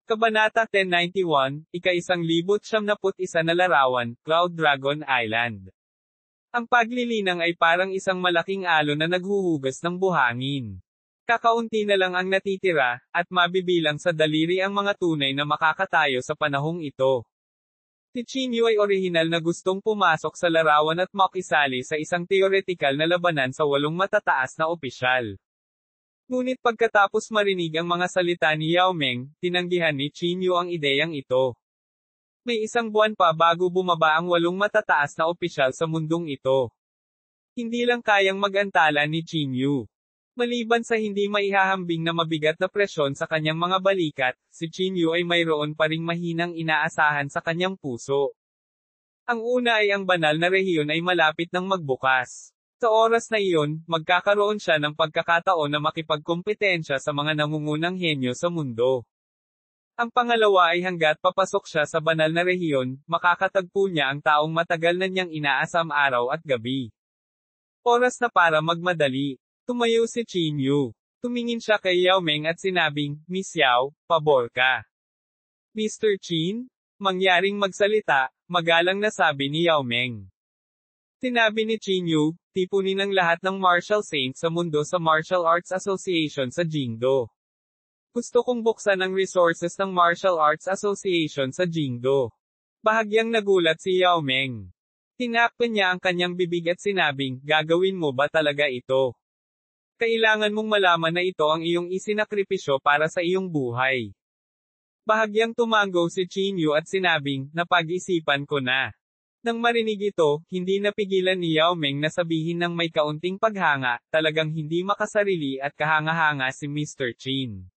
Kabanata 1091, ika-1971 na larawan, Cloud Dragon Island. Ang paglilinang ay parang isang malaking alon na naghuhugas ng buhangin. Kakaunti na lang ang natitira, at mabibilang sa daliri ang mga tunay na makakatayo sa panahong ito. Si Chinyu ay orihinal na gustong pumasok sa larawan at makisali sa isang theoretical na labanan sa 8 matataas na opisyal. Ngunit pagkatapos marinig ang mga salita ni Yao Meng, tinanggihan ni Chinyu ang ideyang ito. May 1 buwan pa bago bumaba ang 8 matataas na opisyal sa mundong ito. Hindi lang kayang mag-antala ni Chinyu. Maliban sa hindi maihahambing na mabigat na presyon sa kanyang mga balikat, si Chinyu ay mayroon pa ring mahinang inaasahan sa kanyang puso. Ang una ay ang banal na rehiyon ay malapit nang magbukas. Sa oras na iyon, magkakaroon siya ng pagkakataon na makipagkompetensya sa mga nangungunang henyo sa mundo. Ang pangalawa ay hanggat papasok siya sa banal na rehiyon, makakatagpo niya ang taong matagal na niyang inaasam araw at gabi. Oras na para magmadali. Tumayo si Chinyu. Tumingin siya kay Yao Meng at sinabing, "Miss Yao, pabor ka." "Mr. Chin?" Mangyaring magsalita, magalang na sabi ni Yao Meng. Sinabi ni Chinyu, "Tipunin ang lahat ng martial saints sa mundo sa Martial Arts Association sa Jingdo. Gusto kong buksan ang resources ng Martial Arts Association sa Jingdo." Bahagyang nagulat si Yao Meng. Tinakpan niya ang kanyang bibig at sinabing, "Gagawin mo ba talaga ito? Kailangan mong malaman na ito ang iyong isinakripisyo para sa iyong buhay." Bahagyang tumango si Chinyu at sinabing, "Napag-isipan ko na." Nang marinig ito, hindi napigilan ni Yao Meng na sabihin ng may kaunting paghanga, "Talagang hindi makasarili at kahanga-hanga si Mr. Chin."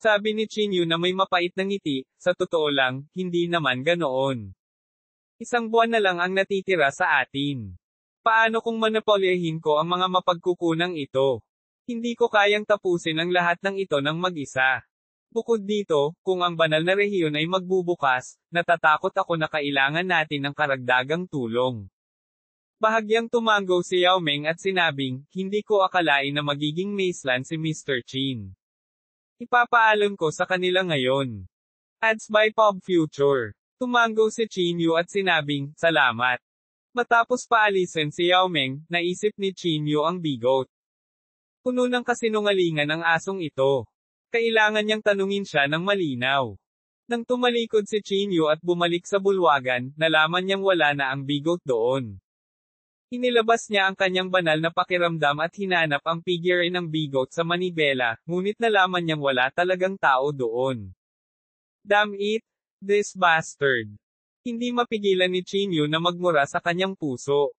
Sabi ni Chinyu na may mapait na ngiti, "Sa totoo lang, hindi naman ganoon. 1 buwan na lang ang natitira sa atin. Paano kung manapolyahin ko ang mga mapagkukunang ito? Hindi ko kayang tapusin ang lahat ng ito ng mag-isa. Bukod dito, kung ang banal na rehiyon ay magbubukas, natatakot ako na kailangan natin ng karagdagang tulong." Bahagyang tumango si Yao Meng at sinabing, "Hindi ko akalain na magiging maceland si Mr. Chin. Ipapaalam ko sa kanila ngayon." Ads by Pop Future. Tumango si Chinyu at sinabing, "Salamat." Matapos paalisin si Yao Meng, naisip ni Chinyu ang bigot. Puno ng kasinungalingan ang asong ito. Kailangan niyang tanungin siya ng malinaw. Nang tumalikod si Chinyu at bumalik sa bulwagan, nalaman niyang wala na ang bigot doon. Inilabas niya ang kanyang banal na pakiramdam at hinanap ang figure ng bigot sa manibela, ngunit nalaman niyang wala talagang tao doon. Damn it! This bastard! Hindi mapigilan ni Chinyu na magmura sa kanyang puso.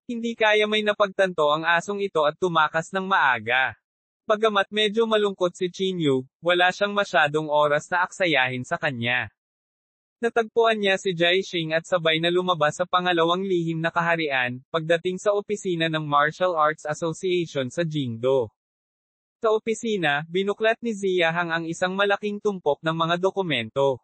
Hindi kaya may napagtanto ang asong ito at tumakas ng maaga. Bagamat medyo malungkot si Chinyu, wala siyang masyadong oras na aksayahin sa kanya. Natagpuan niya si Jai Xing at sabay na lumabas sa pangalawang lihim na kaharian, pagdating sa opisina ng Martial Arts Association sa Jingdo. Sa opisina, binuklat ni Zia Hang ang isang malaking tumpok ng mga dokumento.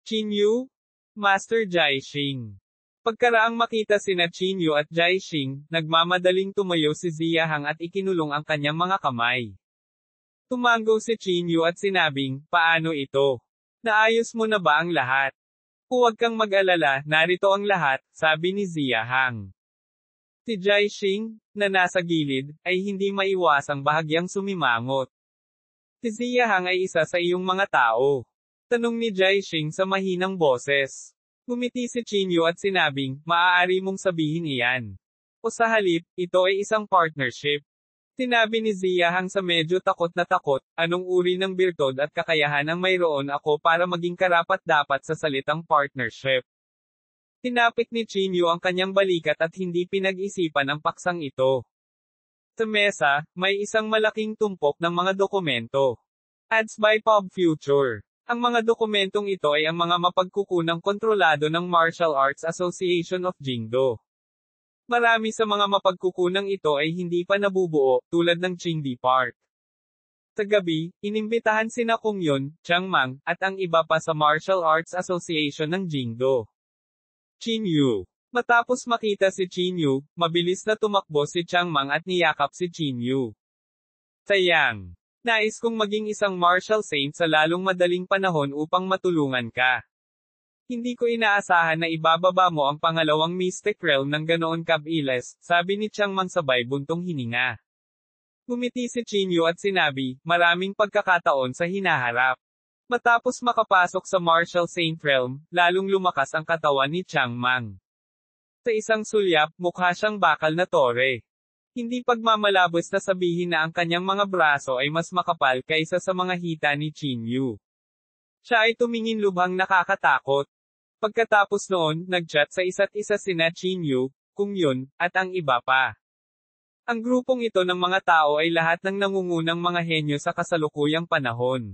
"Chinyu? Master Jai Xing." Pagkaraang makita sina Chinyu at Jai Xing, nagmamadaling tumayo si Zia Hang at ikinulong ang kanyang mga kamay. Tumango si Chinyu at sinabing, "Paano ito? Naayos mo na ba ang lahat?" "Huwag kang mag-alala, narito ang lahat," sabi ni Zia Hang. Si Jai Xing, na nasa gilid, ay hindi maiwasang bahagyang sumimangot. "Si Zia Hang ay isa sa iyong mga tao?" tanong ni Jai Xing sa mahinang boses. Ngumiti si Chinyu at sinabing, "Maaari mong sabihin iyan. O sa halip, ito ay isang partnership." Sinabi ni Zia Hang sa medyo takot na takot, "Anong uri ng birtod at kakayahan ang mayroon ako para maging karapat-dapat sa salitang partnership?" Tinapik ni Chinyu ang kanyang balikat at hindi pinag-isipan ang paksang ito. Sa mesa, may isang malaking tumpok ng mga dokumento. Ads by Pop Future. Ang mga dokumentong ito ay ang mga mapagkukunang kontrolado ng Martial Arts Association of Jingdo. Marami sa mga mapagkukunang ito ay hindi pa nabubuo, tulad ng Qingdi Park. Sa gabi, inimbitahan sina Kung Yun, Chiang Mang, at ang iba pa sa Martial Arts Association ng Jingdo. Chinyu. Matapos makita si Chinyu, mabilis na tumakbo si Chiang Mang at niyakap si Chinyu. "Sayang. Nais kong maging isang martial saint sa lalong madaling panahon upang matulungan ka. Hindi ko inaasahan na ibababa mo ang pangalawang Mystic Realm ng ganoon kabilis, sabi ni Chiang Mang sabay buntong hininga. Ngumiti si Chinyu at sinabi, maraming pagkakataon sa hinaharap. Matapos makapasok sa Martial Saint Realm, lalong lumakas ang katawan ni Chiang Mang. Sa isang sulyap, mukha siyang bakal na tore. Hindi pagmamalabos na sabihin na ang kanyang mga braso ay mas makapal kaysa sa mga hita ni Chinyu. Siya ay tumingin lubhang nakakatakot. Pagkatapos noon, nag-chat sa isa't isa sina Chinyu, Kung Yun, at ang iba pa. Ang grupong ito ng mga tao ay lahat ng nangungunang mga henyo sa kasalukuyang panahon.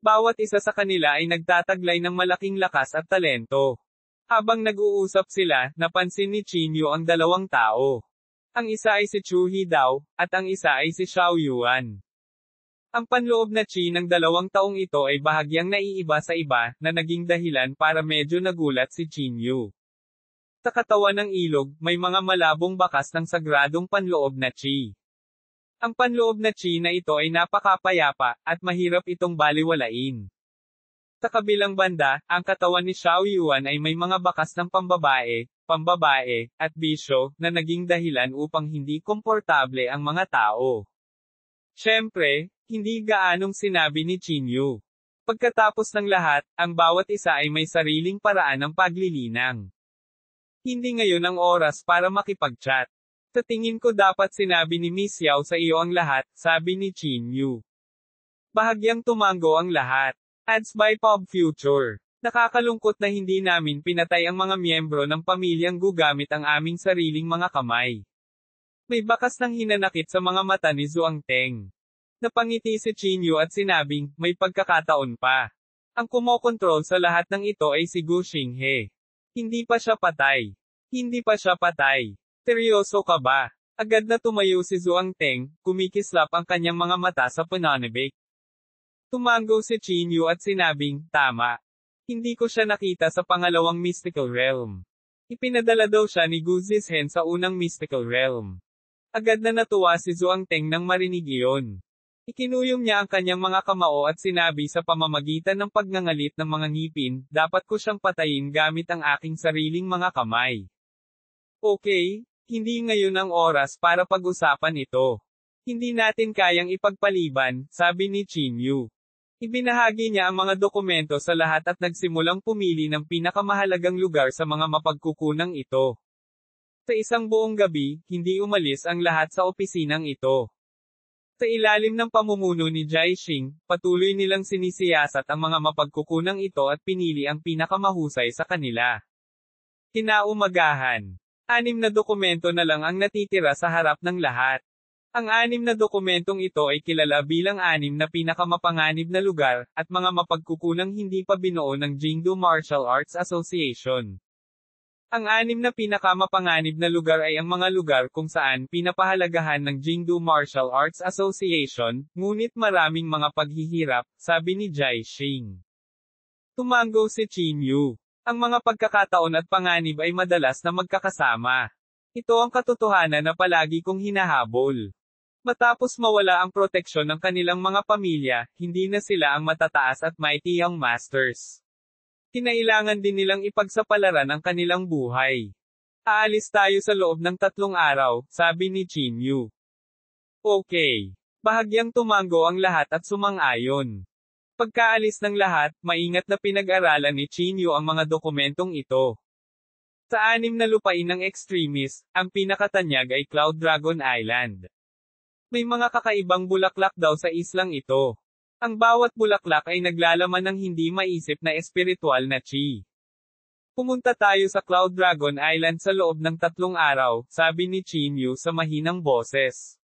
Bawat isa sa kanila ay nagtataglay ng malaking lakas at talento. Habang nag-uusap sila, napansin ni Chinyu ang dalawang tao. Ang isa ay si Chu Hidao, at ang isa ay si Xiao Yuan. Ang panloob na chi ng dalawang taong ito ay bahagyang naiiba sa iba, na naging dahilan para medyo nagulat si Chinyu. Sa katawan ng ilog, may mga malabong bakas ng sagradong panloob na chi. Ang panloob na chi na ito ay napakapayapa, at mahirap itong baliwalain. Sa kabilang banda, ang katawan ni Xiao Yuan ay may mga bakas ng pambabae, at bisyo, na naging dahilan upang hindi komportable ang mga tao. Siyempre, hindi gaanong sinabi ni Chinyu. Pagkatapos ng lahat, ang bawat isa ay may sariling paraan ng paglilinang. Hindi ngayon ang oras para makipag-chat. Sa tingin ko dapat sinabi ni Miss Yao sa iyo ang lahat, sabi ni Chinyu. Bahagyang tumango ang lahat. Ads by Pop Future. Nakakalungkot na hindi namin pinatay ang mga miyembro ng pamilyang gugamit ang aming sariling mga kamay. May bakas ng hinanakit sa mga mata ni Zhuang Teng. Napangiti si Chinyu at sinabing, may pagkakataon pa. Ang kumokontrol sa lahat ng ito ay si Gu Xinghe. Hindi pa siya patay. Hindi pa siya patay. Seryoso ka ba? Agad na tumayo si Zhuang Teng, kumikislap ang kanyang mga mata sa pananibik. Tumango si Chinyu at sinabing, tama. Hindi ko siya nakita sa pangalawang mystical realm. Ipinadala daw siya ni Gu Zizhen sa unang mystical realm. Agad na natuwa si Zhuang Teng nang marinig iyon. Ikinuyom niya ang kanyang mga kamao at sinabi sa pamamagitan ng pagngangalit ng mga ngipin, dapat ko siyang patayin gamit ang aking sariling mga kamay. Okay, hindi ngayon ang oras para pag-usapan ito. Hindi natin kayang ipagpaliban, sabi ni Chinyu. Ibinahagi niya ang mga dokumento sa lahat at nagsimulang pumili ng pinakamahalagang lugar sa mga mapagkukunang ito. Sa isang buong gabi, hindi umalis ang lahat sa opisinang ito. Sa ilalim ng pamumuno ni Jai Xing, patuloy nilang sinisiyasat ang mga mapagkukunang ito at pinili ang pinakamahusay sa kanila. Kinaumagahan. 6 na dokumento na lang ang natitira sa harap ng lahat. Ang 6 na dokumentong ito ay kilala bilang 6 na pinakamapanganib na lugar, at mga mapagkukunang hindi pa binuo ng Jingdu Martial Arts Association. Ang 6 na pinakamapanganib na lugar ay ang mga lugar kung saan pinapahalagahan ng Jingdu Martial Arts Association, ngunit maraming mga paghihirap, sabi ni Jai Xing. Tumango si Chinyu. Ang mga pagkakataon at panganib ay madalas na magkakasama. Ito ang katotohanan na palagi kong hinahabol. Matapos mawala ang proteksyon ng kanilang mga pamilya, hindi na sila ang matataas at mighty young masters. Kinailangan din nilang ipagsapalaran ang kanilang buhay. Aalis tayo sa loob ng 3 araw, sabi ni Chinyu. Okay. Bahagyang tumango ang lahat at sumang-ayon. Pagkaalis ng lahat, maingat na pinag-aralan ni Chinyu ang mga dokumentong ito. Sa 6 na lupain ng extremist, ang pinakatanyag ay Cloud Dragon Island. May mga kakaibang bulaklak daw sa islang ito. Ang bawat bulaklak ay naglalaman ng hindi maisip na espiritual na chi. Pumunta tayo sa Cloud Dragon Island sa loob ng 3 araw, sabi ni Chinyu sa mahinang boses.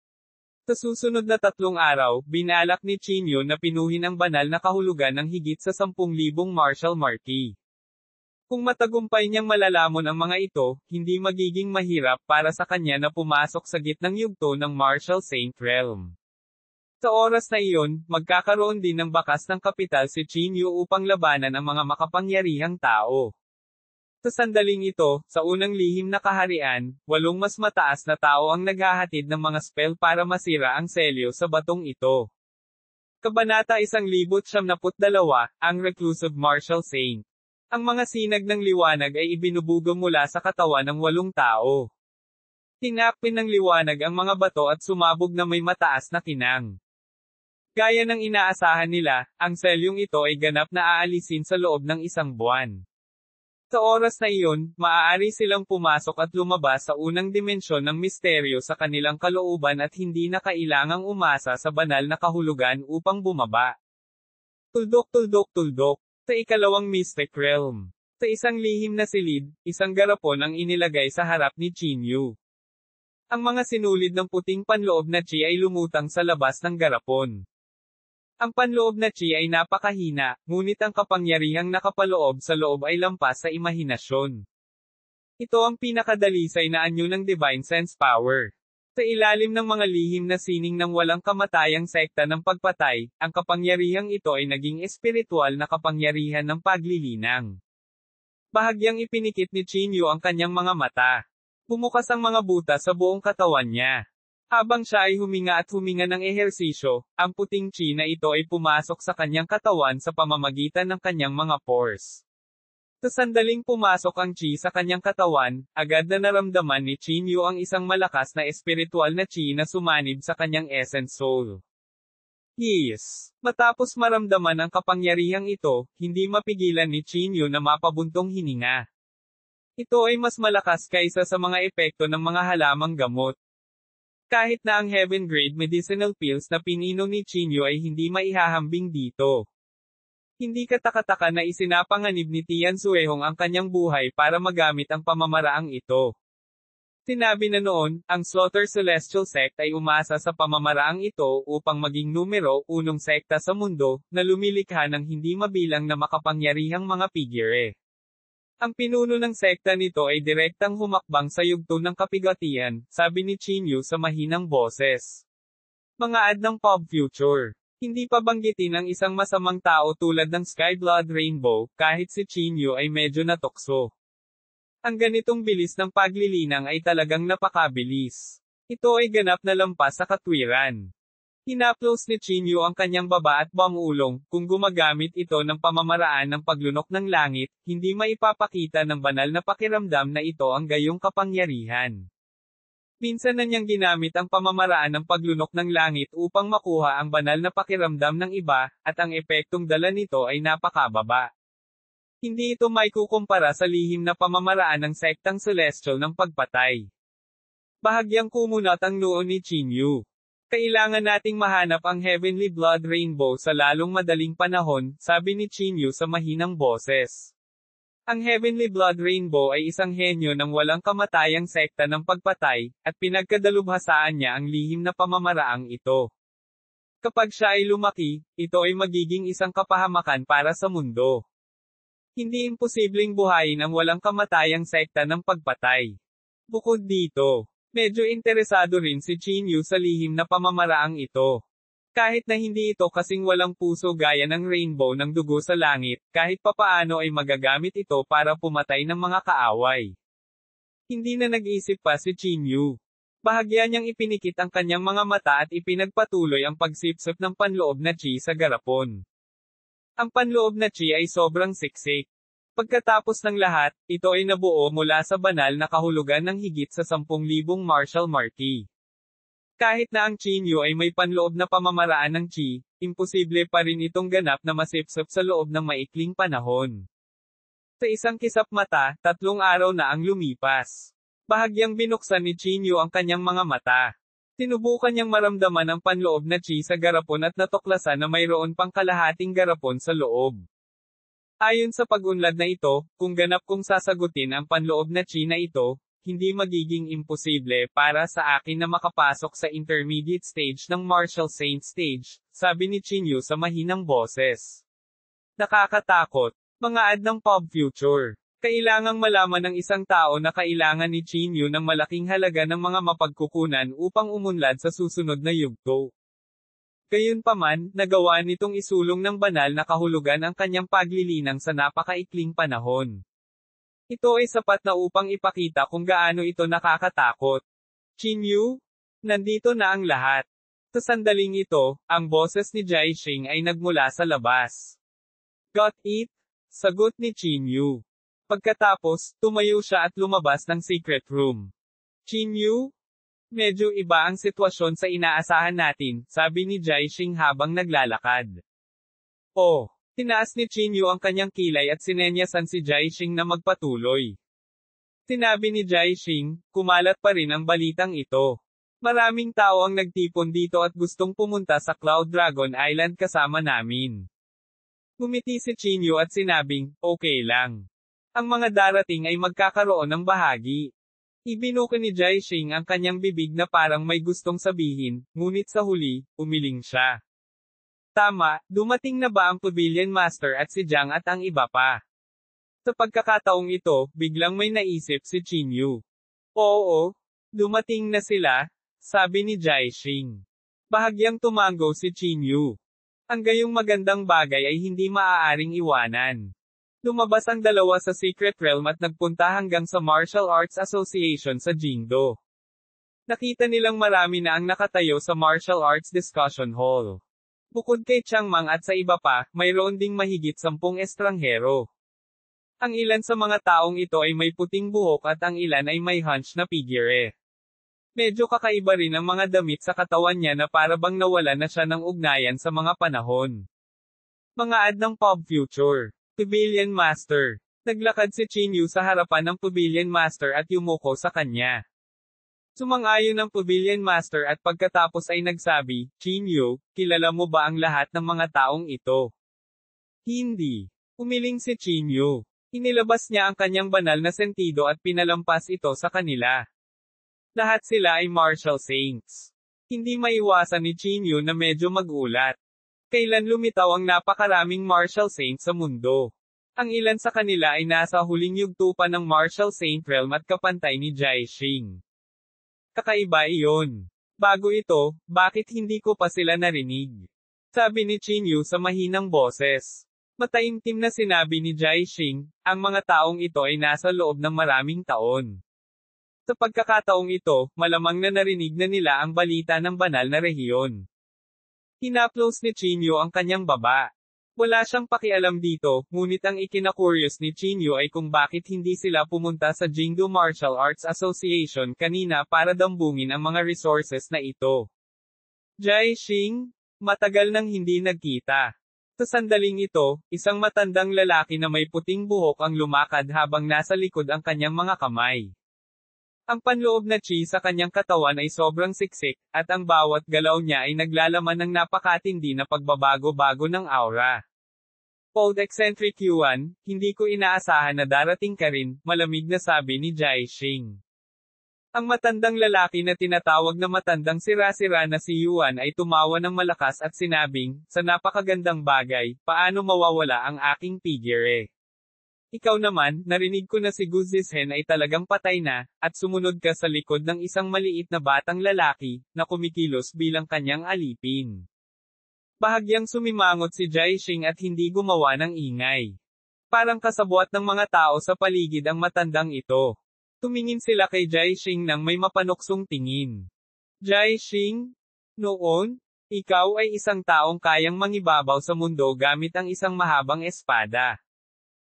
Sa susunod na 3 araw, binalak ni Chinyu na pinuhin ang banal na kahulugan ng higit sa 10,000 martial marquee. Kung matagumpay niyang malalamon ang mga ito, hindi magiging mahirap para sa kanya na pumasok sa gitnang yugto ng Martial Saint Realm. Sa oras na iyon, magkakaroon din ng bakas ng kapital si Chinyu upang labanan ang mga makapangyarihang tao. Sa sandaling ito, sa unang lihim na kaharian, 8 mas mataas na tao ang naghahatid ng mga spell para masira ang selyo sa batong ito. Kabanata 1072, ang Reclusive Martial Saint. Ang mga sinag ng liwanag ay ibinubugo mula sa katawan ng 8 tao. Tinakpin ng liwanag ang mga bato at sumabog na may mataas na kinang. Gaya ng inaasahan nila, ang selyong ito ay ganap na aalisin sa loob ng 1 buwan. Sa oras na iyon, maaari silang pumasok at lumabas sa unang dimensyon ng misteryo sa kanilang kalooban at hindi na kailangang umasa sa banal na kahulugan upang bumaba. Tuldok tuldok tuldok. Sa ikalawang Mystic Realm. Sa isang lihim na silid, isang garapon ang inilagay sa harap ni Chinyu. Ang mga sinulid ng puting panloob na chi ay lumutang sa labas ng garapon. Ang panloob na chi ay napakahina, ngunit ang kapangyarihang nakapaloob sa loob ay lampas sa imahinasyon. Ito ang pinakadalisay na anyo ng Divine Sense Power. Sa ilalim ng mga lihim na sining ng walang kamatayang sekta ng pagpatay, ang kapangyarihang ito ay naging espiritual na kapangyarihan ng paglilinang. Bahagyang ipinikit ni Chinyu ang kanyang mga mata. Bumukas ang mga butas sa buong katawan niya. Habang siya ay huminga at huminga ng ehersisyo, ang puting chi na ito ay pumasok sa kanyang katawan sa pamamagitan ng kanyang mga pores. Sa sandaling pumasok ang chi sa kanyang katawan, agad na naramdaman ni Chinyu ang isang malakas na espiritual na chi na sumanib sa kanyang essence soul. Yes. Matapos maramdaman ang kapangyarihang ito, hindi mapigilan ni Chinyu na mapabuntong hininga. Ito ay mas malakas kaysa sa mga epekto ng mga halamang gamot. Kahit na ang heaven-grade medicinal pills na pininom ni Chinyu ay hindi maihahambing dito. Hindi katakataka na isinapanganib ni Tian Suehong ang kanyang buhay para magamit ang pamamaraang ito. Sinabi na noon, ang Slaughter Celestial Sect ay umasa sa pamamaraang ito upang maging numero 1 sekta sa mundo, na lumilikha ng hindi mabilang na makapangyarihang mga figure. Ang pinuno ng sekta nito ay direktang humakbang sa yugto ng kapigatian, sabi ni Chinyu sa mahinang boses. Mga ad ng pop future. Hindi pa banggitin ang isang masamang tao tulad ng Skyblood Rainbow, kahit si Chinyu ay medyo natokso. Ang ganitong bilis ng paglilinang ay talagang napakabilis. Ito ay ganap na lampas sa katwiran. Hinaplos ni Chinyu ang kanyang baba at bangulong, kung gumagamit ito ng pamamaraan ng paglunok ng langit, hindi maipapakita ng banal na pakiramdam na ito ang gayong kapangyarihan. Minsan na niyang ginamit ang pamamaraan ng paglunok ng langit upang makuha ang banal na pakiramdam ng iba, at ang epektong dala nito ay napakababa. Hindi ito maikukumpara sa lihim na pamamaraan ng sektang celestial ng pagpatay. Bahagyang kumunat ang noo ni Chinyu. Kailangan nating mahanap ang Heavenly Blood Rainbow sa lalong madaling panahon, sabi ni Chinyu sa mahinang boses. Ang Heavenly Blood Rainbow ay isang henyo ng walang kamatayang sekta ng pagpatay, at pinagkadalubhasaan niya ang lihim na pamamaraang ito. Kapag siya ay lumaki, ito ay magiging isang kapahamakan para sa mundo. Hindi imposibleng buhayin ang walang kamatayang sekta ng pagpatay. Bukod dito, medyo interesado rin si Chinyu sa lihim na pamamaraang ito. Kahit na hindi ito kasing walang puso gaya ng rainbow ng dugo sa langit, kahit papaano ay magagamit ito para pumatay ng mga kaaway. Hindi na nag-isip pa si Chinyu. Bahagya niyang ipinikit ang kanyang mga mata at ipinagpatuloy ang pagsipsip ng panloob na chi sa garapon. Ang panloob na chi ay sobrang siksik. Pagkatapos ng lahat, ito ay nabuo mula sa banal na kahulugan ng higit sa 10,000 martial marquee. Kahit na ang Chinyu ay may panloob na pamamaraan ng chi, imposible pa rin itong ganap na masipsip sa loob ng maikling panahon. Sa isang kisap mata, 3 araw na ang lumipas. Bahagyang binuksan ni Chinyu ang kanyang mga mata. Sinubukan niyang maramdaman ang panloob na chi sa garapon at natuklasan na mayroon pang kalahating garapon sa loob. Ayon sa pag-unlad na ito, kung ganap kong sasagutin ang panloob na chi na ito, hindi magiging imposible para sa akin na makapasok sa intermediate stage ng Martial Saint stage, sabi ni Chinyu sa mahinang boses. Nakakatakot. Mga ad ng pop future. Kailangang malaman ng isang tao na kailangan ni Chinyu ng malaking halaga ng mga mapagkukunan upang umunlad sa susunod na yugto. Gayunpaman, nagawa nitong isulong ng banal na kahulugan ang kanyang paglilinang sa napakaikling panahon. Ito ay sapat na upang ipakita kung gaano ito nakakatakot. Chinyu? Nandito na ang lahat. Sa sandaling ito, ang boses ni Jaixing ay nagmula sa labas. Got it? Sagot ni Chinyu. Pagkatapos, tumayo siya at lumabas ng secret room. Chinyu? Medyo iba ang sitwasyon sa inaasahan natin, sabi ni Jaixing habang naglalakad. Oh, tinaas ni Chinyu ang kanyang kilay at sinenyasan si Jaixing na magpatuloy. Sinabi ni Jaixing, kumalat pa rin ang balitang ito. Maraming tao ang nagtipon dito at gustong pumunta sa Cloud Dragon Island kasama namin. Ngumiti si Chinyu at sinabing, okay lang. Ang mga darating ay magkakaroon ng bahagi. Ibinuka ni Jaixing ang kanyang bibig na parang may gustong sabihin, ngunit sa huli, umiling siya. Tama, dumating na ba ang Pavilion Master at si Jiang at ang iba pa? Sa pagkakataong ito, biglang may naisip si Chinyu. Oo, dumating na sila, sabi ni Jaixing. Bahagyang tumango si Chinyu. Ang gayong magandang bagay ay hindi maaaring iwanan. Lumabas ang dalawa sa Secret Realm at nagpunta hanggang sa Martial Arts Association sa Jingdo. Nakita nilang marami na ang nakatayo sa Martial Arts Discussion Hall. Bukod kay Changmang at sa iba pa, mayroon ding mahigit 10 estranghero. Ang ilan sa mga taong ito ay may puting buhok at ang ilan ay may hunch na figure. Medyo kakaiba rin ang mga damit sa katawan niya na para bang nawala na siya ng ugnayan sa mga panahon. Mga ad ng Pop Future. Pavilion Master. Naglakad si Chinyu sa harapan ng Pavilion Master at yumuko sa kanya. Sumang-ayon ang Pavilion Master at pagkatapos ay nagsabi, Chinyu, kilala mo ba ang lahat ng mga taong ito? Hindi. Umiling si Chinyu. Inilabas niya ang kanyang banal na sentido at pinalampas ito sa kanila. Lahat sila ay martial saints. Hindi maiwasan ni Chinyu na medyo magulat. Kailan lumitaw ang napakaraming martial saints sa mundo? Ang ilan sa kanila ay nasa huling yugto pa ng Martial Saint Realm at kapantay ni Jaixing. Kakaiba iyon. Bago ito, bakit hindi ko pa sila narinig? Sabi ni Chinyu sa mahinang boses. Mataimtim na sinabi ni Jaixing, ang mga taong ito ay nasa loob ng maraming taon. Sa pagkakataong ito, malamang na narinig na nila ang balita ng banal na rehiyon. Hinaplos ni Chinyu ang kanyang baba. Wala siyang pakialam dito, ngunit ang ikinakuryos ni Chinyu ay kung bakit hindi sila pumunta sa Jingdo Martial Arts Association kanina para dambungin ang mga resources na ito. Jaixing, matagal nang hindi nagkita. Sa sandaling ito, isang matandang lalaki na may puting buhok ang lumakad habang nasa likod ang kanyang mga kamay. Ang panloob na chi sa kanyang katawan ay sobrang siksik, at ang bawat galaw niya ay naglalaman ng napakatindi na pagbabago-bago ng aura. Old eccentric Yuan, hindi ko inaasahan na darating ka rin, malamig na sabi ni Jaixing. Ang matandang lalaki na tinatawag na matandang sira-sira na si Yuan ay tumawa ng malakas at sinabing, sa napakagandang bagay, paano mawawala ang aking figure? Ikaw naman, narinig ko na si Gu Zizhen ay talagang patay na, at sumunod ka sa likod ng isang maliit na batang lalaki, na kumikilos bilang kanyang alipin. Bahagyang sumimangot si Jaixing at hindi gumawa ng ingay. Parang kasabwat ng mga tao sa paligid ang matandang ito. Tumingin sila kay Jaixing nang may mapanuksong tingin. Jaixing? Noon? Ikaw ay isang taong kayang mangibabaw sa mundo gamit ang isang mahabang espada.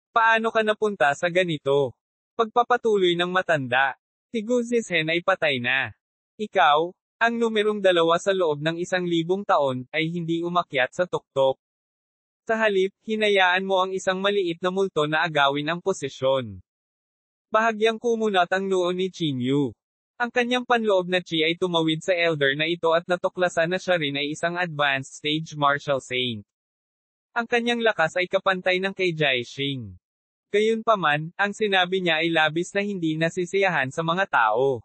Paano ka napunta sa ganito? Pagpapatuloy ng matanda. Si Gu Zizhen ay patay na. Ikaw, ang numerong 2 sa loob ng 1,000 taon, ay hindi umakyat sa tuktok. Sa halip, hinayaan mo ang isang maliit na multo na agawin ang posisyon. Bahagyang kumunat ang noo ni Chinyu. Ang kanyang panloob na chi ay tumawid sa elder na ito at natuklasan na siya rin ay isang advanced stage martial saint. Ang kanyang lakas ay kapantay ng kay Jaixing. Gayunpaman, ang sinabi niya ay labis na hindi nasisiyahan sa mga tao.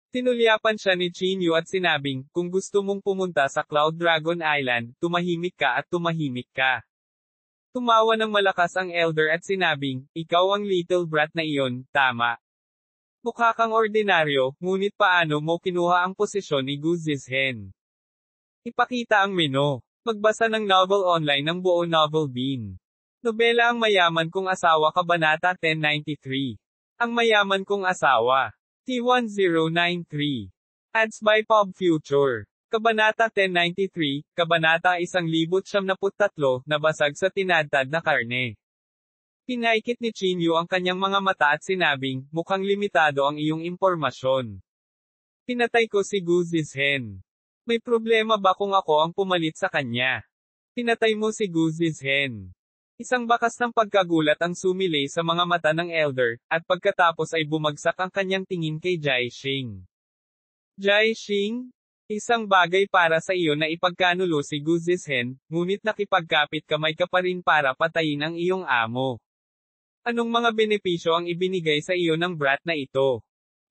Tinulyapan siya ni Chinyu at sinabing, kung gusto mong pumunta sa Cloud Dragon Island, tumahimik ka at tumahimik ka. Tumawa ng malakas ang elder at sinabing, ikaw ang little brat na iyon, tama. Mukha kang ordinaryo, ngunit paano mo kinuha ang posisyon ni Gu Zizhen? Ipakita ang menu. Magbasa ng novel online ng buo Novel Bean. Nobela Ang Mayaman Kong Asawa Kabanata 1093. Ang Mayaman Kong Asawa. T1093. Ads by Pop Future. Kabanata 1093, Kabanata 1073, Nabasag sa tinadtad na karne. Pinaikit ni Chinyu ang kanyang mga mata at sinabing, mukhang limitado ang iyong impormasyon. Pinatay ko si Gu Zizhen. May problema ba kung ako ang pumalit sa kanya? Pinatay mo si Gu Zizhen. Isang bakas ng pagkagulat ang sumilay sa mga mata ng elder, at pagkatapos ay bumagsak ang kanyang tingin kay Jai Xing. Jai Xing? Isang bagay para sa iyo na ipagkanulo si Gu Zizhen, ngunit nakipagkapit kamay ka pa rin para patayin ang iyong amo. Anong mga benepisyo ang ibinigay sa iyo ng brat na ito?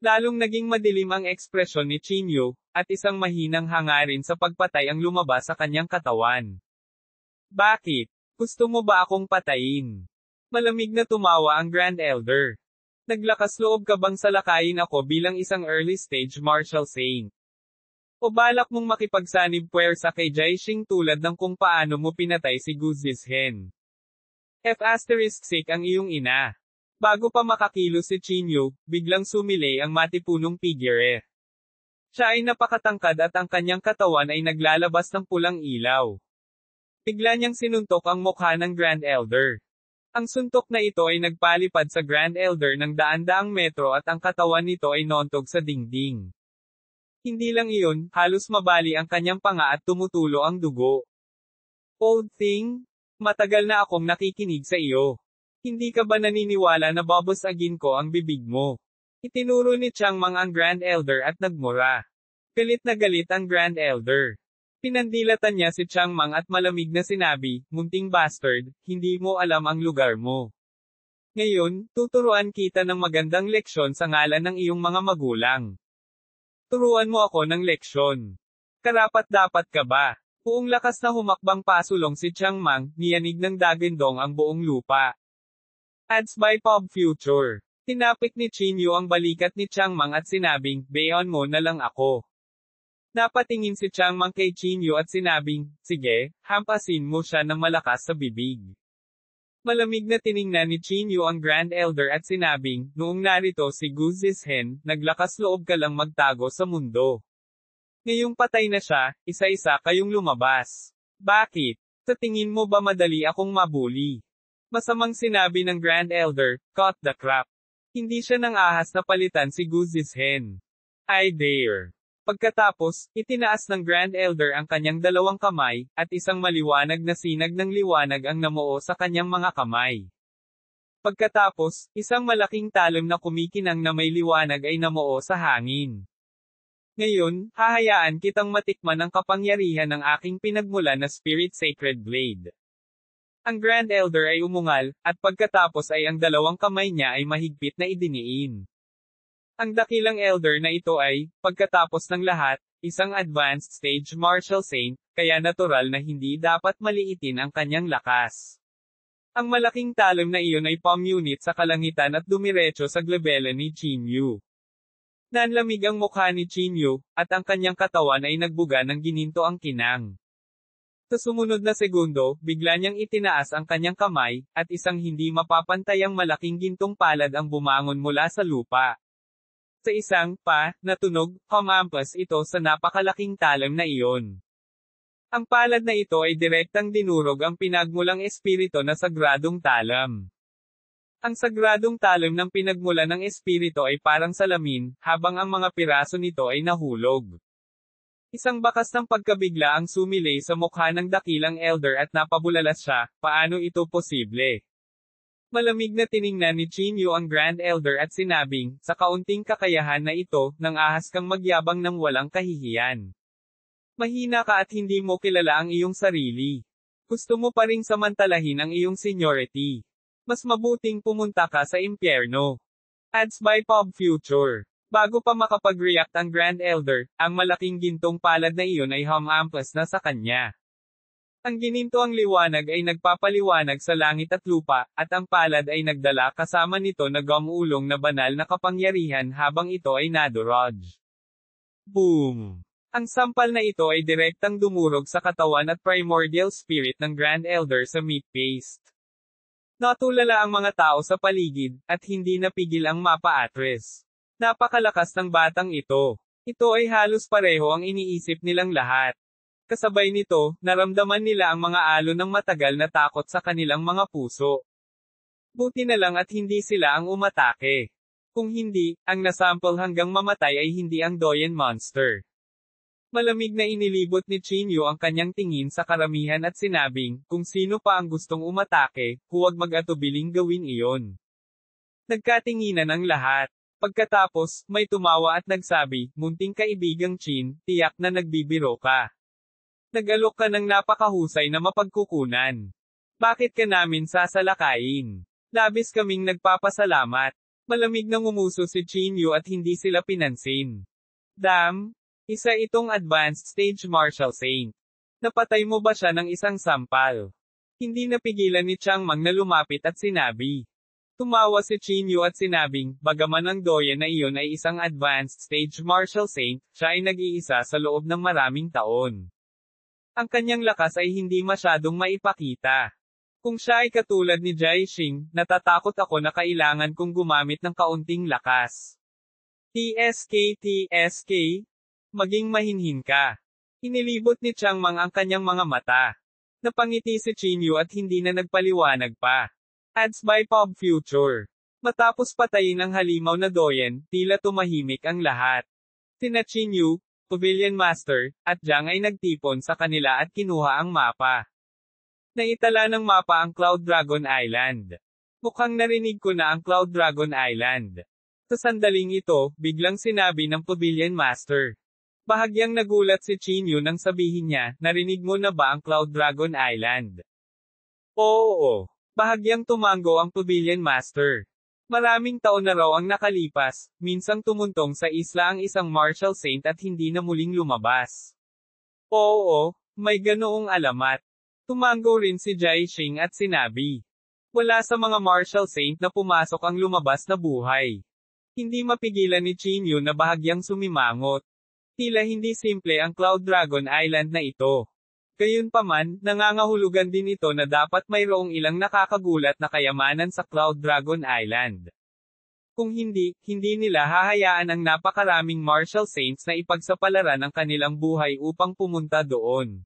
Lalong naging madilim ang ekspresyon ni Chinyu, at isang mahinang hangarin sa pagpatay ang lumabas sa kanyang katawan. Bakit? Gusto mo ba akong patayin? Malamig na tumawa ang Grand Elder. Naglakas loob ka bang salakayin ako bilang isang early stage martial saint? O balak mong makipagsanib puwersa kay Jai Xing tulad ng kung paano mo pinatay si Gu Zizhen? F*6 ang iyong ina. Bago pa makakilos si Chinyu, biglang sumilay ang matipunong figure. Siya ay napakatangkad at ang kanyang katawan ay naglalabas ng pulang ilaw. Bigla niyang sinuntok ang mukha ng Grand Elder. Ang suntok na ito ay nagpalipad sa Grand Elder ng daan-daang metro at ang katawan nito ay nontog sa dingding. Hindi lang iyon, halos mabali ang kanyang panga at tumutulo ang dugo. Old thing? Matagal na akong nakikinig sa iyo. Hindi ka ba naniniwala na babasagin ko ang bibig mo? Itinuro ni Changmang ang Grand Elder at nagmura. Galit na galit ang Grand Elder. Pinandilatan niya si Changmang at malamig na sinabi, munting bastard, hindi mo alam ang lugar mo. Ngayon, tuturuan kita ng magandang leksyon sa ngalan ng iyong mga magulang. Turuan mo ako ng leksyon. Karapat-dapat ka ba? Buong lakas na humakbang pasulong si Changmang, niyanig ng dagindong ang buong lupa. Ads by Pop Future. Tinapik ni Chinyu ang balikat ni Changmang at sinabing, bayon mo na lang ako. Napatingin si Changmang kay Chinyu at sinabing, sige, hampasin mo siya ng malakas sa bibig. Malamig na tiningnan ni Chinyu ang Grand Elder at sinabing, noong narito si Gu Zizhen, naglakas loob ka lang magtago sa mundo. Ngayong patay na siya, isa-isa kayong lumabas. Bakit? Sa tingin mo ba madali akong mabuli? Masamang sinabi ng Grand Elder, cut the crap. Hindi siya nang ahas na palitan si Gu Zizhen. I dare. Pagkatapos, itinaas ng Grand Elder ang kanyang dalawang kamay, at isang maliwanag na sinag ng liwanag ang namuo sa kanyang mga kamay. Pagkatapos, isang malaking talim na kumikinang na may liwanag ay namuo sa hangin. Ngayon, hahayaan kitang matikman ang kapangyarihan ng aking pinagmula na Spirit Sacred Blade. Ang Grand Elder ay umungal, at pagkatapos ay ang dalawang kamay niya ay mahigpit na idiniin. Ang dakilang elder na ito ay, pagkatapos ng lahat, isang advanced stage martial saint, kaya natural na hindi dapat maliitin ang kanyang lakas. Ang malaking talim na iyon ay palm unit sa kalangitan at dumiretso sa glabela ni Chinyu. Nanlamig ang mukha ni Chinyu, at ang kanyang katawan ay nagbuga ng gininto ang kinang. Sa sumunod na segundo, bigla niyang itinaas ang kanyang kamay, at isang hindi mapapantayang malaking gintong palad ang bumangon mula sa lupa. Sa isang na tunog, humampas ito sa napakalaking talim na iyon. Ang palad na ito ay direktang dinurog ang pinagmulang espiritu na sagradong talam. Ang sagradong talim ng pinagmula ng espiritu ay parang salamin, habang ang mga piraso nito ay nahulog. Isang bakas ng pagkabigla ang sumilay sa mukha ng dakilang elder at napabulalas siya, paano ito posible? Malamig na tiningnan ni Chinyu ang Grand Elder at sinabing, sa kaunting kakayahan na ito, nang ahas kang magyabang ng walang kahihiyan. Mahina ka at hindi mo kilala ang iyong sarili. Gusto mo pa ring samantalahin ang iyong seniority. Mas mabuting pumunta ka sa impyerno. Ads by Pop Future. Bago pa makapag-react ang Grand Elder, ang malaking gintong palad na iyon ay humampas na sa kanya. Ang gininto ang liwanag ay nagpapaliwanag sa langit at lupa, at ang palad ay nagdala kasama nito na gumulong na banal na kapangyarihan habang ito ay nadurog. Boom! Ang sampal na ito ay direktang dumurog sa katawan at primordial spirit ng Grand Elder sa meat paste. Natulala ang mga tao sa paligid, at hindi napigil ang mapa-atres. Napakalakas ng batang ito. Ito ay halos pareho ang iniisip nilang lahat. Kasabay nito, naramdaman nila ang mga alon ng matagal na takot sa kanilang mga puso. Buti na lang at hindi sila ang umatake. Kung hindi, ang nasample hanggang mamatay ay hindi ang Doyen Monster. Malamig na inilibot ni Chinyu ang kanyang tingin sa karamihan at sinabing, kung sino pa ang gustong umatake, huwag mag-atubiling gawin iyon. Nagkatinginan ang lahat. Pagkatapos, may tumawa at nagsabi, munting kaibigang Chin, tiyak na nagbibiro ka. Nag-alok ka ng napakahusay na mapagkukunan. Bakit ka namin sasalakain? Labis kaming nagpapasalamat. Malamig na ngumuso si Chinyu at hindi sila pinansin. Damn! Isa itong advanced stage martial saint. Napatay mo ba siya ng isang sampal? Hindi napigilan ni Changmang na lumapit at sinabi. Tumawa si Chinyu at sinabing, bagaman ang Doyen na iyon ay isang advanced stage martial saint, siya ay nag-iisa sa loob ng maraming taon. Ang kanyang lakas ay hindi masyadong maipakita. Kung siya ay katulad ni Jai Xing, natatakot ako na kailangan kong gumamit ng kaunting lakas. TSK, maging mahinhin ka. Inilibot ni Changmang ang kanyang mga mata. Napangiti si Chinyu at hindi na nagpaliwanag pa. Ads by Pop Future. Matapos patayin ang halimaw na Doyen, tila tumahimik ang lahat. Sina Chinyu, Pavilion Master, at Jiang ay nagtipon sa kanila at kinuha ang mapa. Naitala ng mapa ang Cloud Dragon Island. Mukhang narinig ko na ang Cloud Dragon Island. Sa sandaling ito, biglang sinabi ng Pavilion Master. Bahagyang nagulat si Chinyu nang sabihin niya, narinig mo na ba ang Cloud Dragon Island? Oo. Bahagyang tumango ang Pavilion Master. Maraming taon na raw ang nakalipas, minsang tumuntong sa isla ang isang martial saint at hindi na muling lumabas. Oo, may ganoong alamat. Tumango rin si Jai Xing at sinabi. Wala sa mga martial saint na pumasok ang lumabas na buhay. Hindi mapigilan ni Chinyu na bahagyang sumimangot. Tila hindi simple ang Cloud Dragon Island na ito. Gayunpaman, nangangahulugan din ito na dapat mayroong ilang nakakagulat na kayamanan sa Cloud Dragon Island. Kung hindi, hindi nila hahayaan ang napakaraming martial saints na ipagsapalaran ang kanilang buhay upang pumunta doon.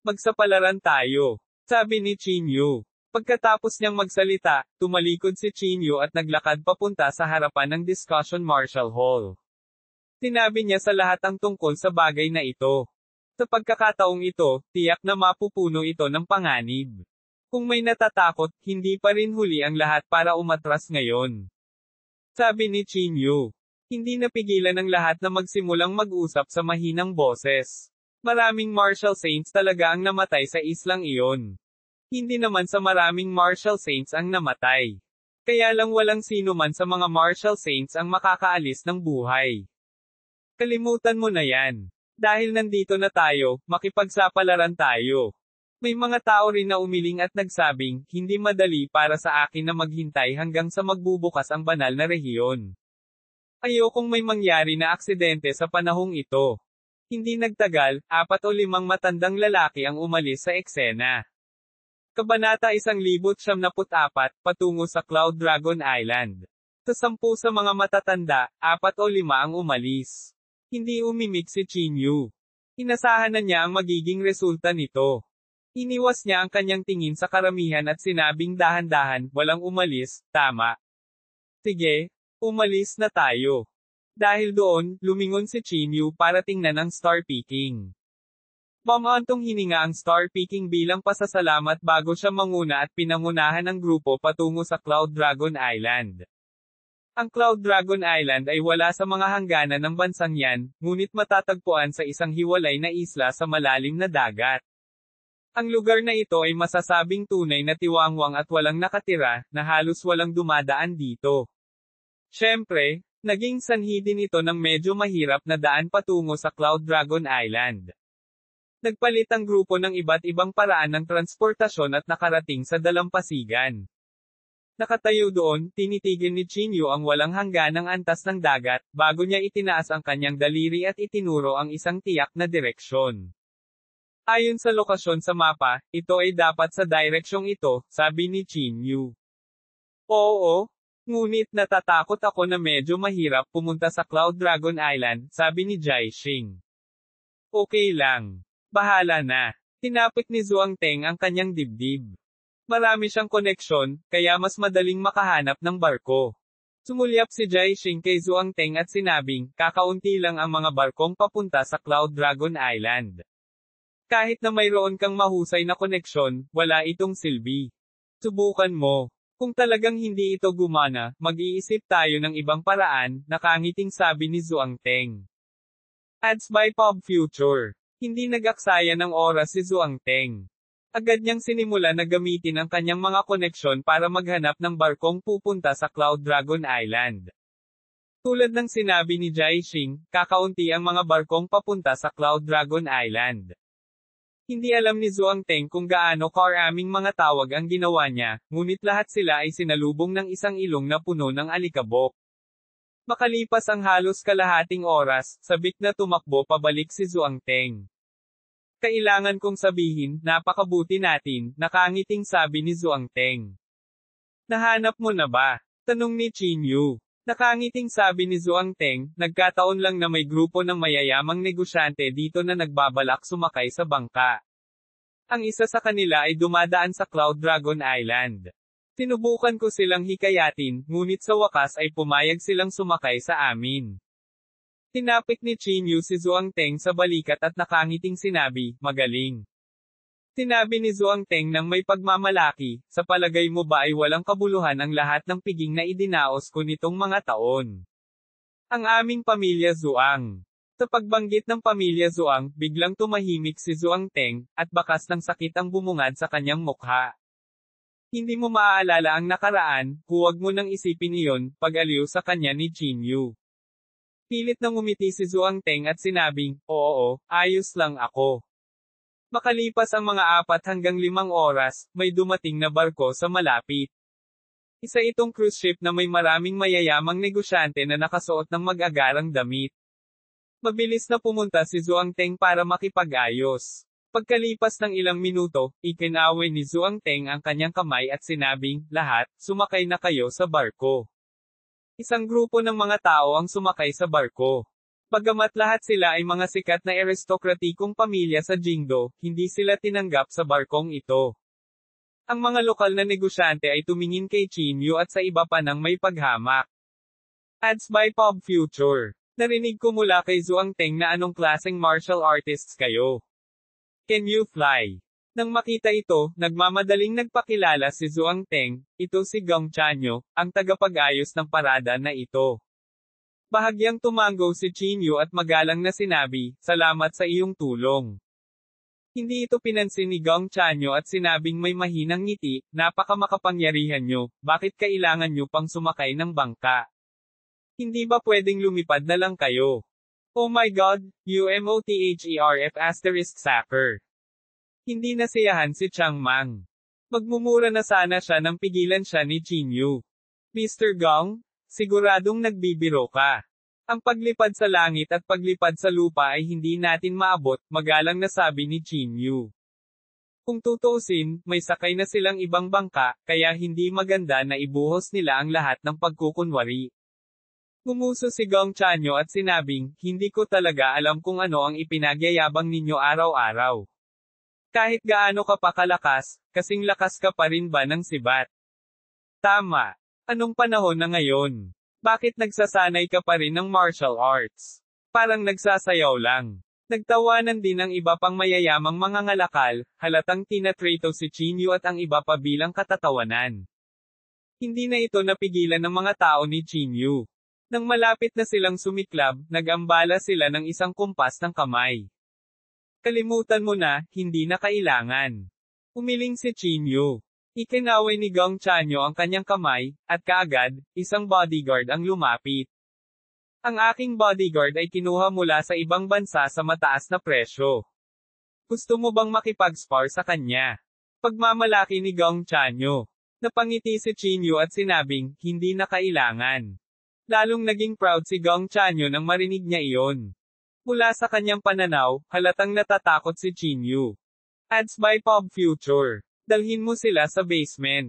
Magsapalaran tayo, sabi ni Chinyu. Pagkatapos niyang magsalita, tumalikod si Chinyu at naglakad papunta sa harapan ng Discussion Martial Hall. Sinabi niya sa lahat ang tungkol sa bagay na ito. Sa pagkakataong ito, tiyak na mapupuno ito ng panganib. Kung may natatakot, hindi pa rin huli ang lahat para umatras ngayon. Sabi ni Chinyu. Hindi napigilan ng lahat na magsimulang mag-usap sa mahinang boses. Maraming martial saints talaga ang namatay sa islang iyon. Hindi naman sa maraming martial saints ang namatay. Kaya lang walang sino man sa mga martial saints ang makakaalis ng buhay. Kalimutan mo na yan. Dahil nandito na tayo, makipagsapalaran tayo. May mga tao rin na umiling at nagsabing, hindi madali para sa akin na maghintay hanggang sa magbubukas ang banal na rehiyon. Ayokong may mangyari na aksidente sa panahong ito. Hindi nagtagal, 4 o 5 matandang lalaki ang umalis sa eksena. Kabanata 1074, patungo sa Cloud Dragon Island. Sa 10 sa mga matatanda, 4 o 5 ang umalis. Hindi umimik si Chinyu. Inasahan na niya ang magiging resulta nito. Iniwas niya ang kanyang tingin sa karamihan at sinabing dahan-dahan, walang umalis, tama. Sige, umalis na tayo. Dahil doon, lumingon si Chinyu para tingnan ang star picking. Mamantong hininga ang star picking bilang pasasalamat bago siya manguna at pinangunahan ang grupo patungo sa Cloud Dragon Island. Ang Cloud Dragon Island ay wala sa mga hangganan ng bansang yan, ngunit matatagpuan sa isang hiwalay na isla sa malalim na dagat. Ang lugar na ito ay masasabing tunay na tiwangwang at walang nakatira, na halos walang dumadaan dito. Siyempre, naging sanhi din ito ng medyo mahirap na daan patungo sa Cloud Dragon Island. Nagpalit ang grupo ng iba't ibang paraan ng transportasyon at nakarating sa dalampasigan. Nakatayo doon, tinitigil ni Chinyu ang walang hangganang antas ng dagat, bago niya itinaas ang kanyang daliri at itinuro ang isang tiyak na direksyon. Ayon sa lokasyon sa mapa, ito ay dapat sa direksyong ito, sabi ni Chinyu. Oo, Ngunit natatakot ako na medyo mahirap pumunta sa Cloud Dragon Island, sabi ni Jaixing. Okay lang. Bahala na. Tinapik ni Zhuang Teng ang kanyang dibdib. Marami siyang koneksyon, kaya mas madaling makahanap ng barko. Sumulyap si Jaixing kay Zhuang Teng at sinabing, kakaunti lang ang mga barkong papunta sa Cloud Dragon Island. Kahit na mayroon kang mahusay na koneksyon, wala itong silbi. Subukan mo. Kung talagang hindi ito gumana, mag-iisip tayo ng ibang paraan, nakangiting sabi ni Zhuang Teng. Ads by Pop Future. Hindi nag-aksaya ng oras si Zhuang Teng. Agad niyang sinimula na gamitin ang kanyang mga koneksyon para maghanap ng barkong pupunta sa Cloud Dragon Island. Tulad ng sinabi ni Jaixing, kakaunti ang mga barkong papunta sa Cloud Dragon Island. Hindi alam ni Zhuang Teng kung gaano karaming mga tawag ang ginawa niya, ngunit lahat sila ay sinalubong ng isang ilong na puno ng alikabok. Makalipas ang halos kalahating oras, sabik na tumakbo pabalik si Zhuang Teng. Kailangan kong sabihin, napakabuti natin, nakangiting sabi ni Zhuang Teng. Nahanap mo na ba? Tanong ni Qin Yu. Nakangiting sabi ni Zhuang Teng, nagkataon lang na may grupo ng mayayamang negosyante dito na nagbabalak sumakay sa bangka. Ang isa sa kanila ay dumadaan sa Cloud Dragon Island. Sinubukan ko silang hikayatin, ngunit sa wakas ay pumayag silang sumakay sa amin. Tinapik ni Qin Yu si Zhuang Teng sa balikat at nakangiting sinabi, magaling. Sinabi ni Zhuang Teng nang may pagmamalaki, sa palagay mo ba ay walang kabuluhan ang lahat ng piging na idinaos ko nitong mga taon? Ang aming pamilya Zhuang. Sa pagbanggit ng pamilya Zhuang, biglang tumahimik si Zhuang Teng, at bakas ng sakit ang bumungad sa kanyang mukha. Hindi mo maaalala ang nakaraan, huwag mo nang isipin iyon, pag-aliw sa kanya ni Qin Yu. Pilit nang umiti si Zhuang Teng at sinabing, oo, ayos lang ako. Makalipas ang mga 4 hanggang 5 oras, may dumating na barko sa malapit. Isa itong cruise ship na may maraming mayayamang negosyante na nakasuot ng mag-agarang damit. Mabilis na pumunta si Zhuang Teng para makipag-ayos. Pagkalipas ng ilang minuto, ikinawi ni Zhuang Teng ang kanyang kamay at sinabing, lahat, sumakay na kayo sa barko. Isang grupo ng mga tao ang sumakay sa barko. Bagamat lahat sila ay mga sikat na aristokratikong pamilya sa Jingdo, hindi sila tinanggap sa barkong ito. Ang mga lokal na negosyante ay tumingin kay Qin Yu at sa iba pa nang may paghamak. Ads by Pop Future. Narinig ko mula kay Zhuang Teng na anong klaseng martial artists kayo. Can you fly? Nang makita ito, nagmamadaling nagpakilala si Zhuang Teng, ito si Gong Chanyo, ang tagapag-ayos ng parada na ito. Bahagyang tumango si Qin Yu at magalang na sinabi, salamat sa iyong tulong. Hindi ito pinansin ni Gong Chanyo at sinabing may mahinang ngiti, napakamakapangyarihan nyo, bakit kailangan nyo pang sumakay ng bangka? Hindi ba pwedeng lumipad na lang kayo? Oh my God, UMOTHERF***. Hindi nasiyahan si Chang Mang. Magmumura na sana siya nang pigilan siya ni Qin Yu. Mr. Gong? Siguradong nagbibiro ka. Ang paglipad sa langit at paglipad sa lupa ay hindi natin maabot, magalang na sabi ni Qin Yu. Kung tutuusin, may sakay na silang ibang bangka, kaya hindi maganda na ibuhos nila ang lahat ng pagkukunwari. Gumuso si Gong Chanyo at sinabing, hindi ko talaga alam kung ano ang ipinagyayabang ninyo araw-araw. Kahit gaano ka pa kalakas, kasing lakas ka pa rin ba ng sibat? Tama. Anong panahon na ngayon? Bakit nagsasanay ka pa rin ng martial arts? Parang nagsasayaw lang. Nagtawanan din ang iba pang mayayamang mga ngalakal, halatang tinatrato si Qin Yu at ang iba pa bilang katatawanan. Hindi na ito napigilan ng mga tao ni Qin Yu. Nang malapit na silang sumiklab, nag-ambala sila ng isang kumpas ng kamay. Kalimutan mo na, hindi na kailangan. Umiling si Qin Yu. Ikinaway ni Gong Chanyo ang kanyang kamay, at kaagad, isang bodyguard ang lumapit. Ang aking bodyguard ay kinuha mula sa ibang bansa sa mataas na presyo. Gusto mo bang makipag-spar sa kanya? Pagmamalaki ni Gong Chanyo. Napangiti si Qin Yu at sinabing, hindi na kailangan. Lalong naging proud si Gong Chanyo nang marinig niya iyon. Mula sa kanyang pananaw, halatang natatakot si Qin Yu. Ads by Pop Future. Dalhin mo sila sa basement.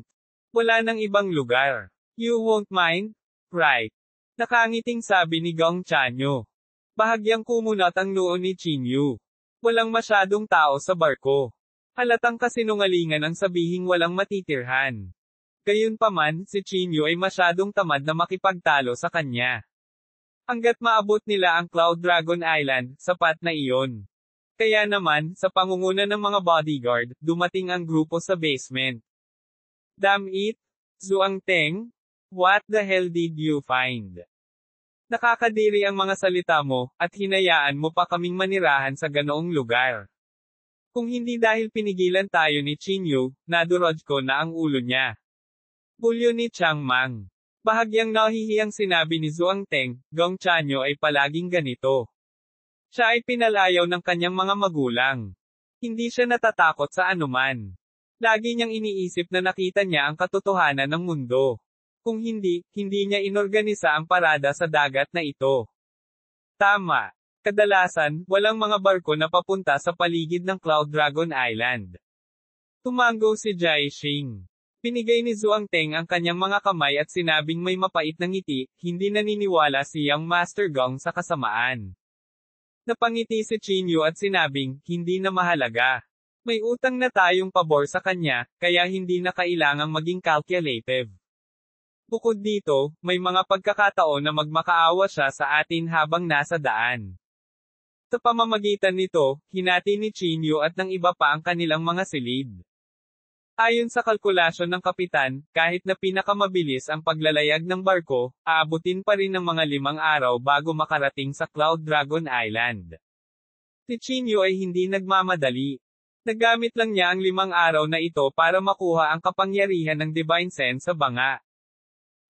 Wala nang ibang lugar. You won't mind? Right. Nakangiting sabi ni Gong Chanyo. Bahagyang kumunat ang noo ni Chinyu. Walang masyadong tao sa barko. Halatang kasinungalingan ang sabihing walang matitirhan. Gayunpaman, si Chinyu ay masyadong tamad na makipagtalo sa kanya. Hanggat maabot nila ang Cloud Dragon Island, sapat na iyon. Kaya naman, sa pangunguna ng mga bodyguard, dumating ang grupo sa basement. Damn it! Zhuang Teng? What the hell did you find? Nakakadiri ang mga salita mo, at hinayaan mo pa kaming manirahan sa ganoong lugar. Kung hindi dahil pinigilan tayo ni Chinyu, nadurog ko na ang ulo niya. Bulyo ni Chang Mang. Bahagyang nahihiyang sinabi ni Zhuang Teng, Gong Chanyo ay palaging ganito. Siya ay pinalayaw ng kanyang mga magulang. Hindi siya natatakot sa anuman. Lagi niyang iniisip na nakita niya ang katotohanan ng mundo. Kung hindi niya inorganisa ang parada sa dagat na ito. Tama. Kadalasan, walang mga barko na papunta sa paligid ng Cloud Dragon Island. Tumango si Jai Xing. Pinigay ni Zhuang Teng ang kanyang mga kamay at sinabing may mapait na ngiti, hindi naniniwala si Young Master Gong sa kasamaan. Napangiti si Chinyu at sinabing, hindi na mahalaga. May utang na tayong pabor sa kanya, kaya hindi na kailangang maging calculative. Bukod dito, may mga pagkakataon na magmakaawa siya sa atin habang nasa daan. Sa pamamagitan nito, hinati ni Chinyu at ng iba pa ang kanilang mga silid. Ayon sa kalkulasyon ng kapitan, kahit na pinakamabilis ang paglalayag ng barko, aabutin pa rin ng mga 5 araw bago makarating sa Cloud Dragon Island. Si Chinyu ay hindi nagmamadali. Nagamit lang niya ang 5 araw na ito para makuha ang kapangyarihan ng Divine Sense sa banga.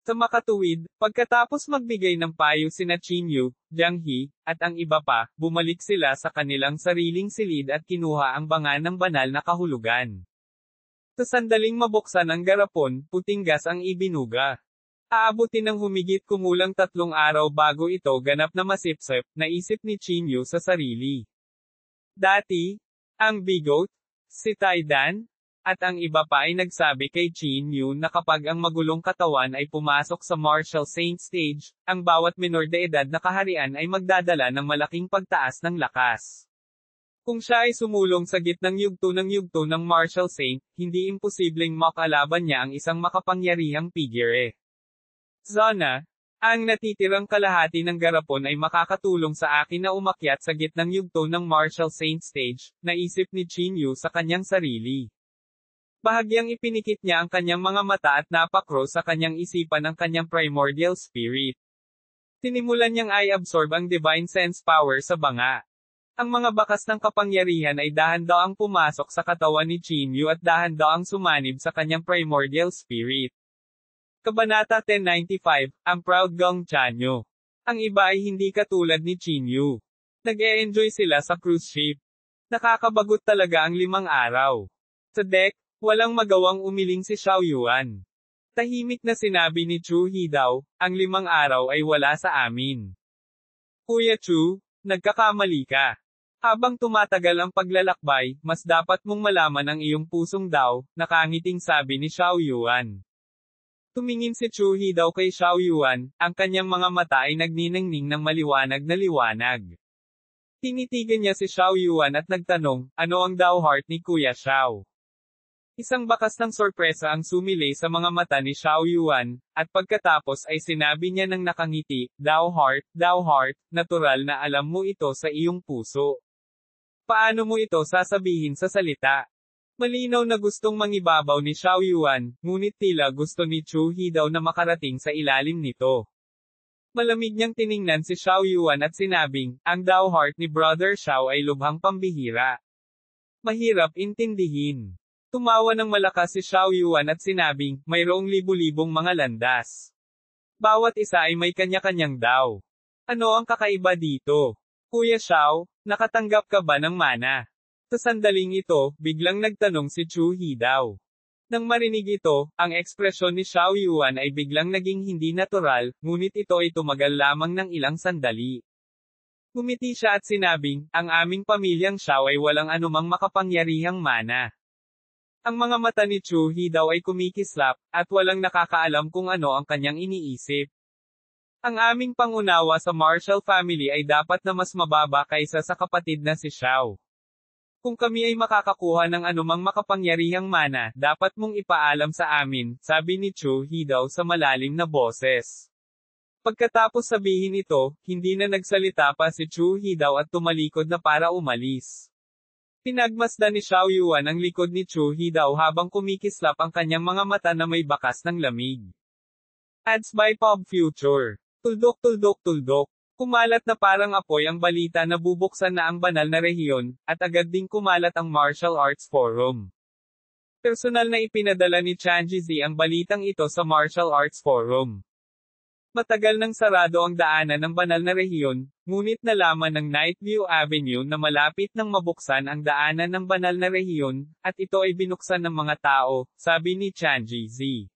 Sa makatuwid, pagkatapos magbigay ng payo sina Chinyu, Jiang He, at ang iba pa, bumalik sila sa kanilang sariling silid at kinuha ang banga ng banal na kahulugan. Sa sandaling mabuksan ang garapon, puting gas ang ibinuga. Aabutin ng humigit kumulang 3 araw bago ito ganap na masipsip, naisip ni Chinyu sa sarili. Dati, ang bigot, si Taidan, at ang iba pa ay nagsabi kay Chinyu na kapag ang magulong katawan ay pumasok sa martial saint stage, ang bawat minor de edad na kaharian ay magdadala ng malaking pagtaas ng lakas. Kung siya ay sumulong sa gitnang yugto ng martial saint, hindi imposibleng makalaban niya ang isang makapangyarihang figure. Zona, ang natitirang kalahati ng garapon ay makakatulong sa akin na umakyat sa gitnang yugto ng martial saint stage, naisip ni Chinyu sa kanyang sarili. Bahagyang ipinikit niya ang kanyang mga mata at napakro sa kanyang isipan ang kanyang primordial spirit. Tinimulan niyang i-absorb ang divine sense power sa banga. Ang mga bakas ng kapangyarihan ay dahan-daang pumasok sa katawan ni Chinyu at dahan-daang sumanib sa kanyang primordial spirit. Kabanata 1095, ang Proud Gong Chanyo. Ang iba ay hindi katulad ni Chinyu. Nag-e-enjoy sila sa cruise ship. Nakakabagot talaga ang 5 araw. Sa deck, walang magawang umiling si Xiao Yuan. Tahimik na sinabi ni Chu Hidao, ang 5 araw ay wala sa amin. Kuya Chu, nagkakamali ka. Habang tumatagal ang paglalakbay, mas dapat mong malaman ang iyong pusong daw, nakangiting sabi ni Xiao Yuan. Tumingin si Chu Hidao kay Xiao Yuan, ang kanyang mga mata ay nagniningning ng maliwanag na liwanag. Tinitigan niya si Xiao Yuan at nagtanong, ano ang Dao Heart ni Kuya Xiao? Isang bakas ng sorpresa ang sumilay sa mga mata ni Xiao Yuan, at pagkatapos ay sinabi niya ng nakangiti, Dao Heart, natural na alam mo ito sa iyong puso. Paano mo ito sasabihin sa salita? Malinaw na gustong mangibabaw ni Xiao Yuan, ngunit tila gusto ni Chu Hidao na makarating sa ilalim nito. Malamig niyang tiningnan si Xiao Yuan at sinabing, ang Dao Heart ni Brother Xiao ay lubhang pambihira. Mahirap intindihin. Tumawa ng malakas si Xiao Yuan at sinabing, mayroong libu-libong mga landas. Bawat isa ay may kanya-kanyang Dao. Ano ang kakaiba dito? Kuya Xiao, nakatanggap ka ba ng mana? Sa sandaling ito, biglang nagtanong si Chu Hidao. Nang marinig ito, ang ekspresyon ni Xiao Yuan ay biglang naging hindi natural, ngunit ito ay tumagal lamang ng ilang sandali. Ngumiti siya at sinabing, ang aming pamilyang Xiao ay walang anumang makapangyarihang mana. Ang mga mata ni Chu Hee-daw ay kumikislap, at walang nakakaalam kung ano ang kanyang iniisip. Ang aming pangunawa sa Marshall family ay dapat na mas mababa kaysa sa kapatid na si Xiao. Kung kami ay makakakuha ng anumang makapangyarihang mana, dapat mong ipaalam sa amin, sabi ni Chu Hee-daw sa malalim na boses. Pagkatapos sabihin ito, hindi na nagsalita pa si Chu Hee-daw at tumalikod na para umalis. Pinagmasdan ni Xiao Yuan ang likod ni Chu Hee-daw habang kumikislap ang kanyang mga mata na may bakas ng lamig. Ads by Pop Future. Tuldok tuldok tuldok. Kumalat na parang apoy ang balita na bubuksan na ang banal na rehiyon, at agad ding kumalat ang Martial Arts Forum. Personal na ipinadala ni Chanjizi ang balitang ito sa Martial Arts Forum. Matagal nang sarado ang daanan ng banal na rehiyon, ngunit nalaman ng Nightview Avenue na malapit nang mabuksan ang daanan ng banal na rehiyon, at ito ay binuksan ng mga tao, sabi ni Chanjizi.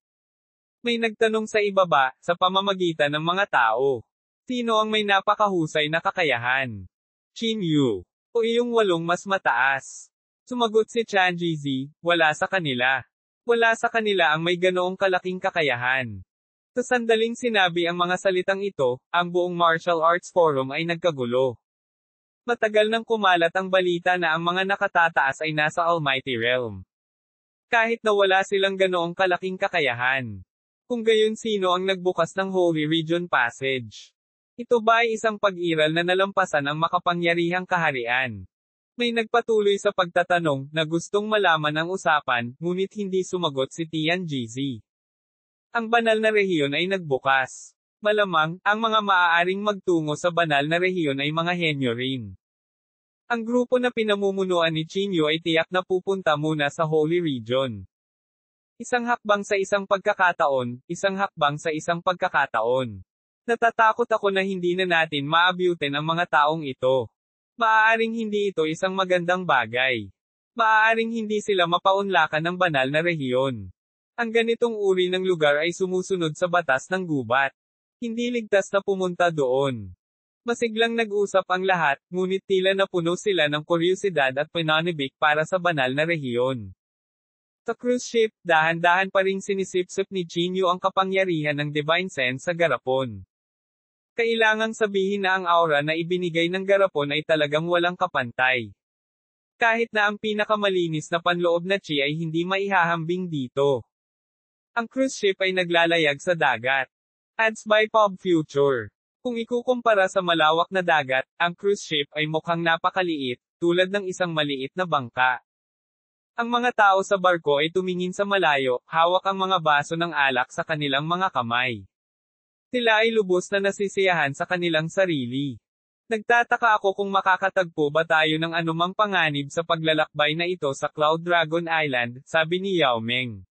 May nagtanong sa ibaba, sa pamamagitan ng mga tao. Sino ang may napakahusay na kakayahan? Qin Yu. O iyong 8 mas mataas? Sumagot si Chanjizi, wala sa kanila. Wala sa kanila ang may ganoong kalaking kakayahan. Sa sandaling sinabi ang mga salitang ito, ang buong Martial Arts Forum ay nagkagulo. Matagal nang kumalat ang balita na ang mga nakatataas ay nasa Almighty Realm. Kahit na wala silang ganoong kalaking kakayahan. Kung gayon sino ang nagbukas ng Holy Region Passage? Ito ba ay isang pag-iral na nalampasan ang makapangyarihang kaharian? May nagpatuloy sa pagtatanong, na gustong malaman ang usapan, ngunit hindi sumagot si Tianjizi. Ang banal na rehiyon ay nagbukas. Malamang, ang mga maaaring magtungo sa banal na rehiyon ay mga henyo rin. Ang grupo na pinamumunuan ni Qin Yu ay tiyak na pupunta muna sa Holy Region. Isang hakbang sa isang pagkakataon, isang hakbang sa isang pagkakataon. Natatakot ako na hindi na natin maabutin ang mga taong ito. Maaaring hindi ito isang magandang bagay. Maaaring hindi sila mapaunlakan ng banal na rehiyon. Ang ganitong uri ng lugar ay sumusunod sa batas ng gubat. Hindi ligtas na pumunta doon. Masiglang nag-usap ang lahat, ngunit tila napuno sila ng kuryosidad at pananibik para sa banal na rehiyon. Sa cruise ship, dahan-dahan pa ring sinisipsip ni Qin Yu ang kapangyarihan ng Divine Sense sa garapon. Kailangang sabihin na ang aura na ibinigay ng garapon ay talagang walang kapantay. Kahit na ang pinakamalinis na panloob na chi ay hindi maihahambing dito. Ang cruise ship ay naglalayag sa dagat. Ads by Pop Future. Kung ikukumpara sa malawak na dagat, ang cruise ship ay mukhang napakaliit, tulad ng isang maliit na bangka. Ang mga tao sa barko ay tumingin sa malayo, hawak ang mga baso ng alak sa kanilang mga kamay. Sila ay lubos na nasisiyahan sa kanilang sarili. Nagtataka ako kung makakatagpo ba tayo ng anumang panganib sa paglalakbay na ito sa Cloud Dragon Island, sabi ni Yao Meng.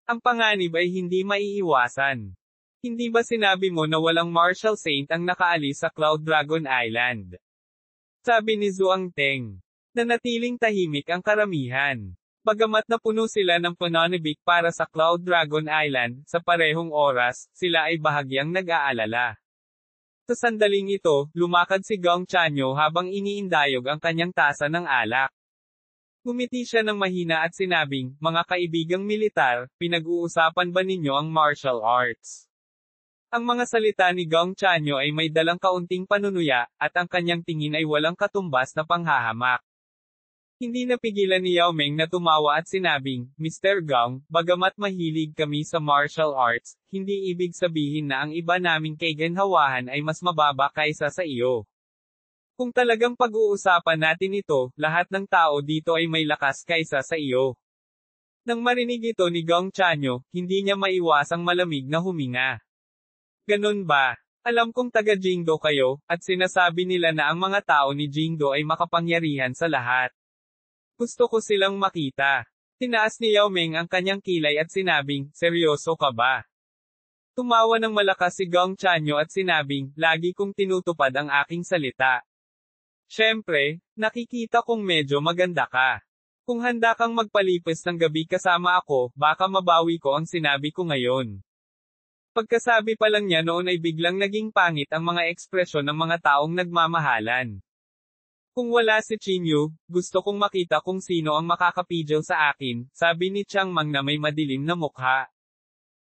Ang panganib ay hindi maiiwasan. Hindi ba sinabi mo na walang Martial Saint ang nakaalis sa Cloud Dragon Island? Sabi ni Zhuang Teng. Nanatiling tahimik ang karamihan. Bagamat napuno sila ng pananibik para sa Cloud Dragon Island, sa parehong oras, sila ay bahagyang nag-aalala. Sa sandaling ito, lumakad si Gong Chanyo habang iniindayog ang kanyang tasa ng alak. Ngumiti siya ng mahina at sinabing, mga kaibigang militar, pinag-uusapan ba ninyo ang martial arts? Ang mga salita ni Gong Chanyo ay may dalang kaunting panunuya, at ang kanyang tingin ay walang katumbas na panghahamak. Hindi napigilan ni Yao Meng na tumawa at sinabing, Mr. Gong, bagamat mahilig kami sa martial arts, hindi ibig sabihin na ang iba naming kaiganhawahan ay mas mababa kaysa sa iyo. Kung talagang pag-uusapan natin ito, lahat ng tao dito ay may lakas kaysa sa iyo. Nang marinig ito ni Gong Chanyo, hindi niya maiwasang malamig na huminga. Ganun ba? Alam kong taga Jingdo kayo, at sinasabi nila na ang mga tao ni Jingdo ay makapangyarihan sa lahat. Gusto ko silang makita. Tinaas ni Yao Meng ang kanyang kilay at sinabing, seryoso ka ba? Tumawa ng malakas si Gong Chanyo at sinabing, lagi kong tinutupad ang aking salita. Siyempre, nakikita kong medyo maganda ka. Kung handa kang magpalipas ng gabi kasama ako, baka mabawi ko ang sinabi ko ngayon. Pagkasabi pa lang niya noon ay biglang naging pangit ang mga ekspresyon ng mga taong nagmamahalan. Kung wala si Chinyu, gusto kong makita kung sino ang makakapigil sa akin, sabi ni Chiang Mang na may madilim na mukha.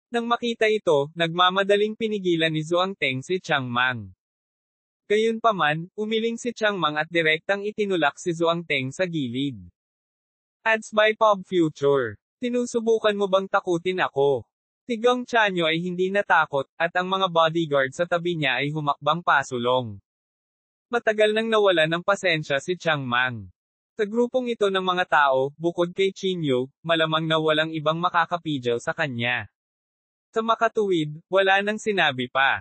Nang makita ito, nagmamadaling pinigilan ni Zhuang Teng si Chiang Mang. Gayunpaman, umiling si Chiang Mang at direktang itinulak si Zhuang Teng sa gilid. Ads by Pop Future. Tinusubukan mo bang takutin ako? Si Gong Chanyo ay hindi natakot, at ang mga bodyguard sa tabi niya ay humakbang pasulong. Matagal nang nawala ng pasensya si Chiang Mang. Sa grupong ito ng mga tao, bukod kay Chinyu, malamang na walang ibang makakapigil sa kanya. Sa makatuwid, wala nang sinabi pa.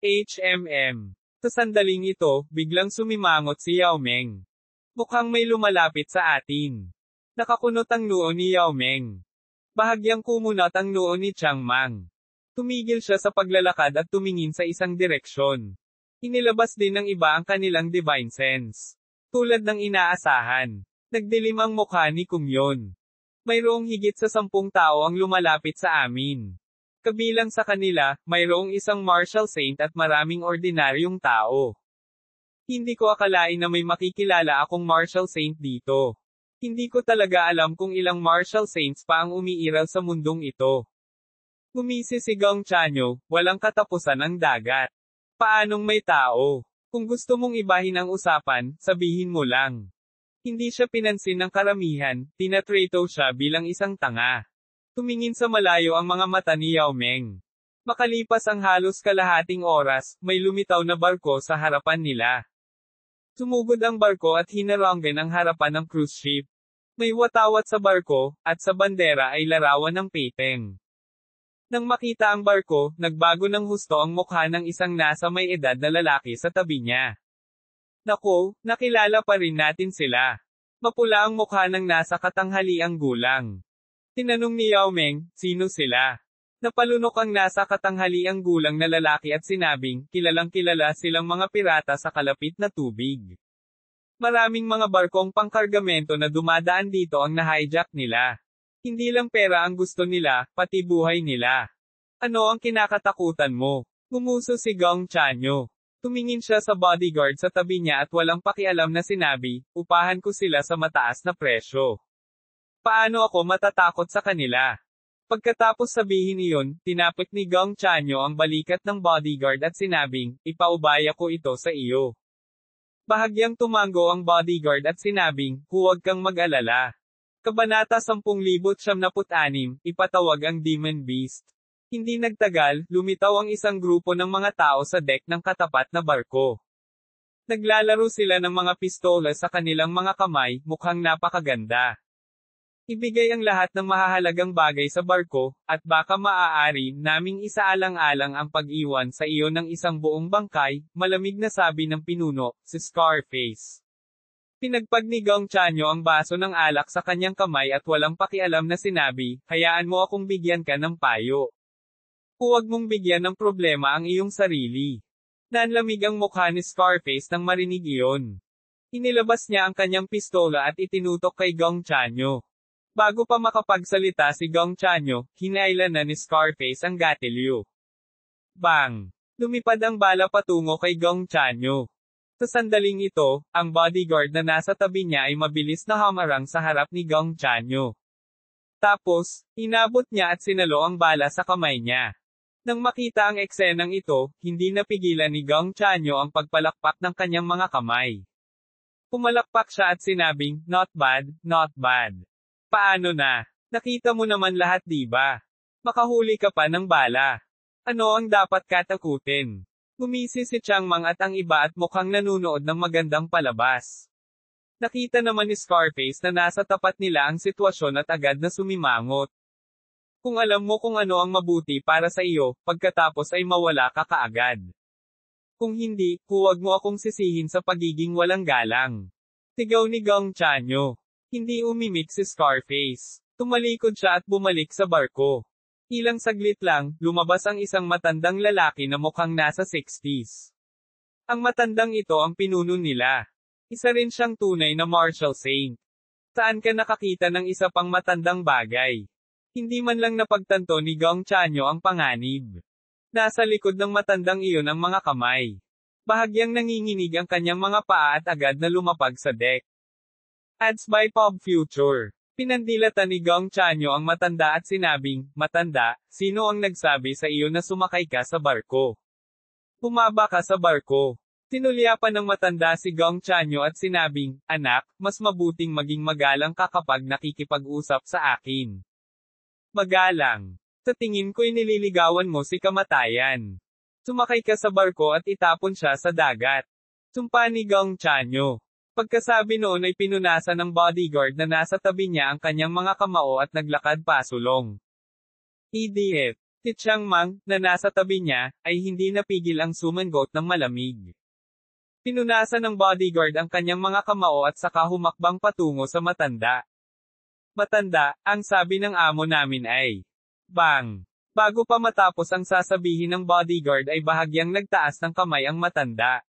HMM. Sa sandaling ito, biglang sumimangot si Yao Meng. Mukhang may lumalapit sa atin. Nakakunot ang noo ni Yao Meng. Bahagyang kumunat ang noo ni Chiang Mang. Tumigil siya sa paglalakad at tumingin sa isang direksyon. Inilabas din ng iba ang kanilang divine sense. Tulad ng inaasahan. Nagdilim ang mukha ni Kung Yon. Mayroong higit sa 10 tao ang lumalapit sa amin. Kabilang sa kanila, mayroong isang martial saint at maraming ordinaryong tao. Hindi ko akalain na may makikilala akong martial saint dito. Hindi ko talaga alam kung ilang martial saints pa ang umiiral sa mundong ito. Gumisi si Gong Chanyo, walang katapusan ang dagat. Paanong may tao? Kung gusto mong ibahin ang usapan, sabihin mo lang. Hindi siya pinansin ng karamihan, tinatrato siya bilang isang tanga. Tumingin sa malayo ang mga mata ni Yao Meng. Makalipas ang halos kalahating oras, may lumitaw na barko sa harapan nila. Sumugod ang barko at hinaranggan ang harapan ng cruise ship. May watawat sa barko, at sa bandera ay larawan ng peteng. Nang makita ang barko, nagbago ng husto ang mukha ng isang nasa may edad na lalaki sa tabi niya. Nako, nakilala pa rin natin sila. Mapula ang mukha ng nasa katanghaliang gulang. Tinanong ni Yao Meng, sino sila? Napalunok ang nasa katanghaliang gulang na lalaki at sinabing, kilalang kilala silang mga pirata sa kalapit na tubig. Maraming mga barkong pangkargamento na dumadaan dito ang na-hijack nila. Hindi lang pera ang gusto nila, pati buhay nila. Ano ang kinakatakutan mo? Gumuso si Gong Chanyo. Tumingin siya sa bodyguard sa tabi niya at walang pakialam na sinabi, upahan ko sila sa mataas na presyo. Paano ako matatakot sa kanila? Pagkatapos sabihin iyon, tinapik ni Gong Chanyo ang balikat ng bodyguard at sinabing, ipaubaya ko ito sa iyo. Bahagyang tumango ang bodyguard at sinabing, huwag kang mag-alala. Kabanata 10,996, ipatawag ang Demon Beast. Hindi nagtagal, lumitaw ang isang grupo ng mga tao sa deck ng katapat na barko. Naglalaro sila ng mga pistola sa kanilang mga kamay, mukhang napakaganda. Ibigay ang lahat ng mahahalagang bagay sa barko, at baka maaari naming isaalang-alang ang pag-iwan sa iyo ng isang buong bangkay, malamig na sabi ng pinuno, si Scarface. Pinagpag ni Gong Chanyo ang baso ng alak sa kanyang kamay at walang pakialam na sinabi, hayaan mo akong bigyan ka ng payo. Huwag mong bigyan ng problema ang iyong sarili. Nanlamig ang mukha ni Scarface nang marinig iyon. Inilabas niya ang kanyang pistola at itinutok kay Gong Chanyo. Bago pa makapagsalita si Gong Chanyo, hinailan na ni Scarface ang gatilyo. Bang! Lumipad ang bala patungo kay Gong Chanyo. Sa sandaling ito, ang bodyguard na nasa tabi niya ay mabilis na hamarang sa harap ni Gong Chanyo. Tapos, inabot niya at sinalo ang bala sa kamay niya. Nang makita ang eksenang ito, hindi napigilan ni Gong Chanyo ang pagpalakpak ng kanyang mga kamay. Pumalakpak siya at sinabing, not bad, not bad. Paano na? Nakita mo naman lahat diba? Makahuli ka pa ng bala. Ano ang dapat katakutin? Gumisi si Chiang Mang at ang iba at mukhang nanunood ng magandang palabas. Nakita naman ni Scarface na nasa tapat nila ang sitwasyon at agad na sumimangot. Kung alam mo kung ano ang mabuti para sa iyo, pagkatapos ay mawala ka kaagad. Kung hindi, huwag mo akong sisihin sa pagiging walang galang. Sigaw ni Gong Chanyo. Hindi umimik si Scarface. Tumalikod siya at bumalik sa barko. Ilang saglit lang, lumabas ang isang matandang lalaki na mukhang nasa 60s. Ang matandang ito ang pinuno nila. Isa rin siyang tunay na martial saint. Saan ka nakakita ng isa pang matandang bagay? Hindi man lang napagtanto ni Gong Chanyo ang panganib. Nasa likod ng matandang iyon ang mga kamay. Bahagyang nanginginig ang kanyang mga paa at agad na lumapag sa deck. Ads by Pop Future. Pinandilatan ni Gong Chanyo ang matanda at sinabing, "Matanda, sino ang nagsabi sa iyo na sumakay ka sa barko? Bumaba ka sa barko." Tinulyapan ng matanda si Gong Chanyo at sinabing, "Anak, mas mabuting maging magalang ka kapag nakikipag-usap sa akin." Magalang. Sa tingin ko'y nililigawan mo si kamatayan. Sumakay ka sa barko at itapon siya sa dagat. Sumpa ni Gong Chanyo. Pagkasabi noon ay pinunasan ng bodyguard na nasa tabi niya ang kanyang mga kamao at naglakad pasulong. EDF. Si Chiang Mang, na nasa tabi niya, ay hindi napigil ang sumangot ng malamig. Pinunasan ng bodyguard ang kanyang mga kamao at saka humakbang patungo sa matanda. "Matanda, ang sabi ng amo namin ay..." Bang! Bago pa matapos ang sasabihin ng bodyguard ay bahagyang nagtaas ng kamay ang matanda.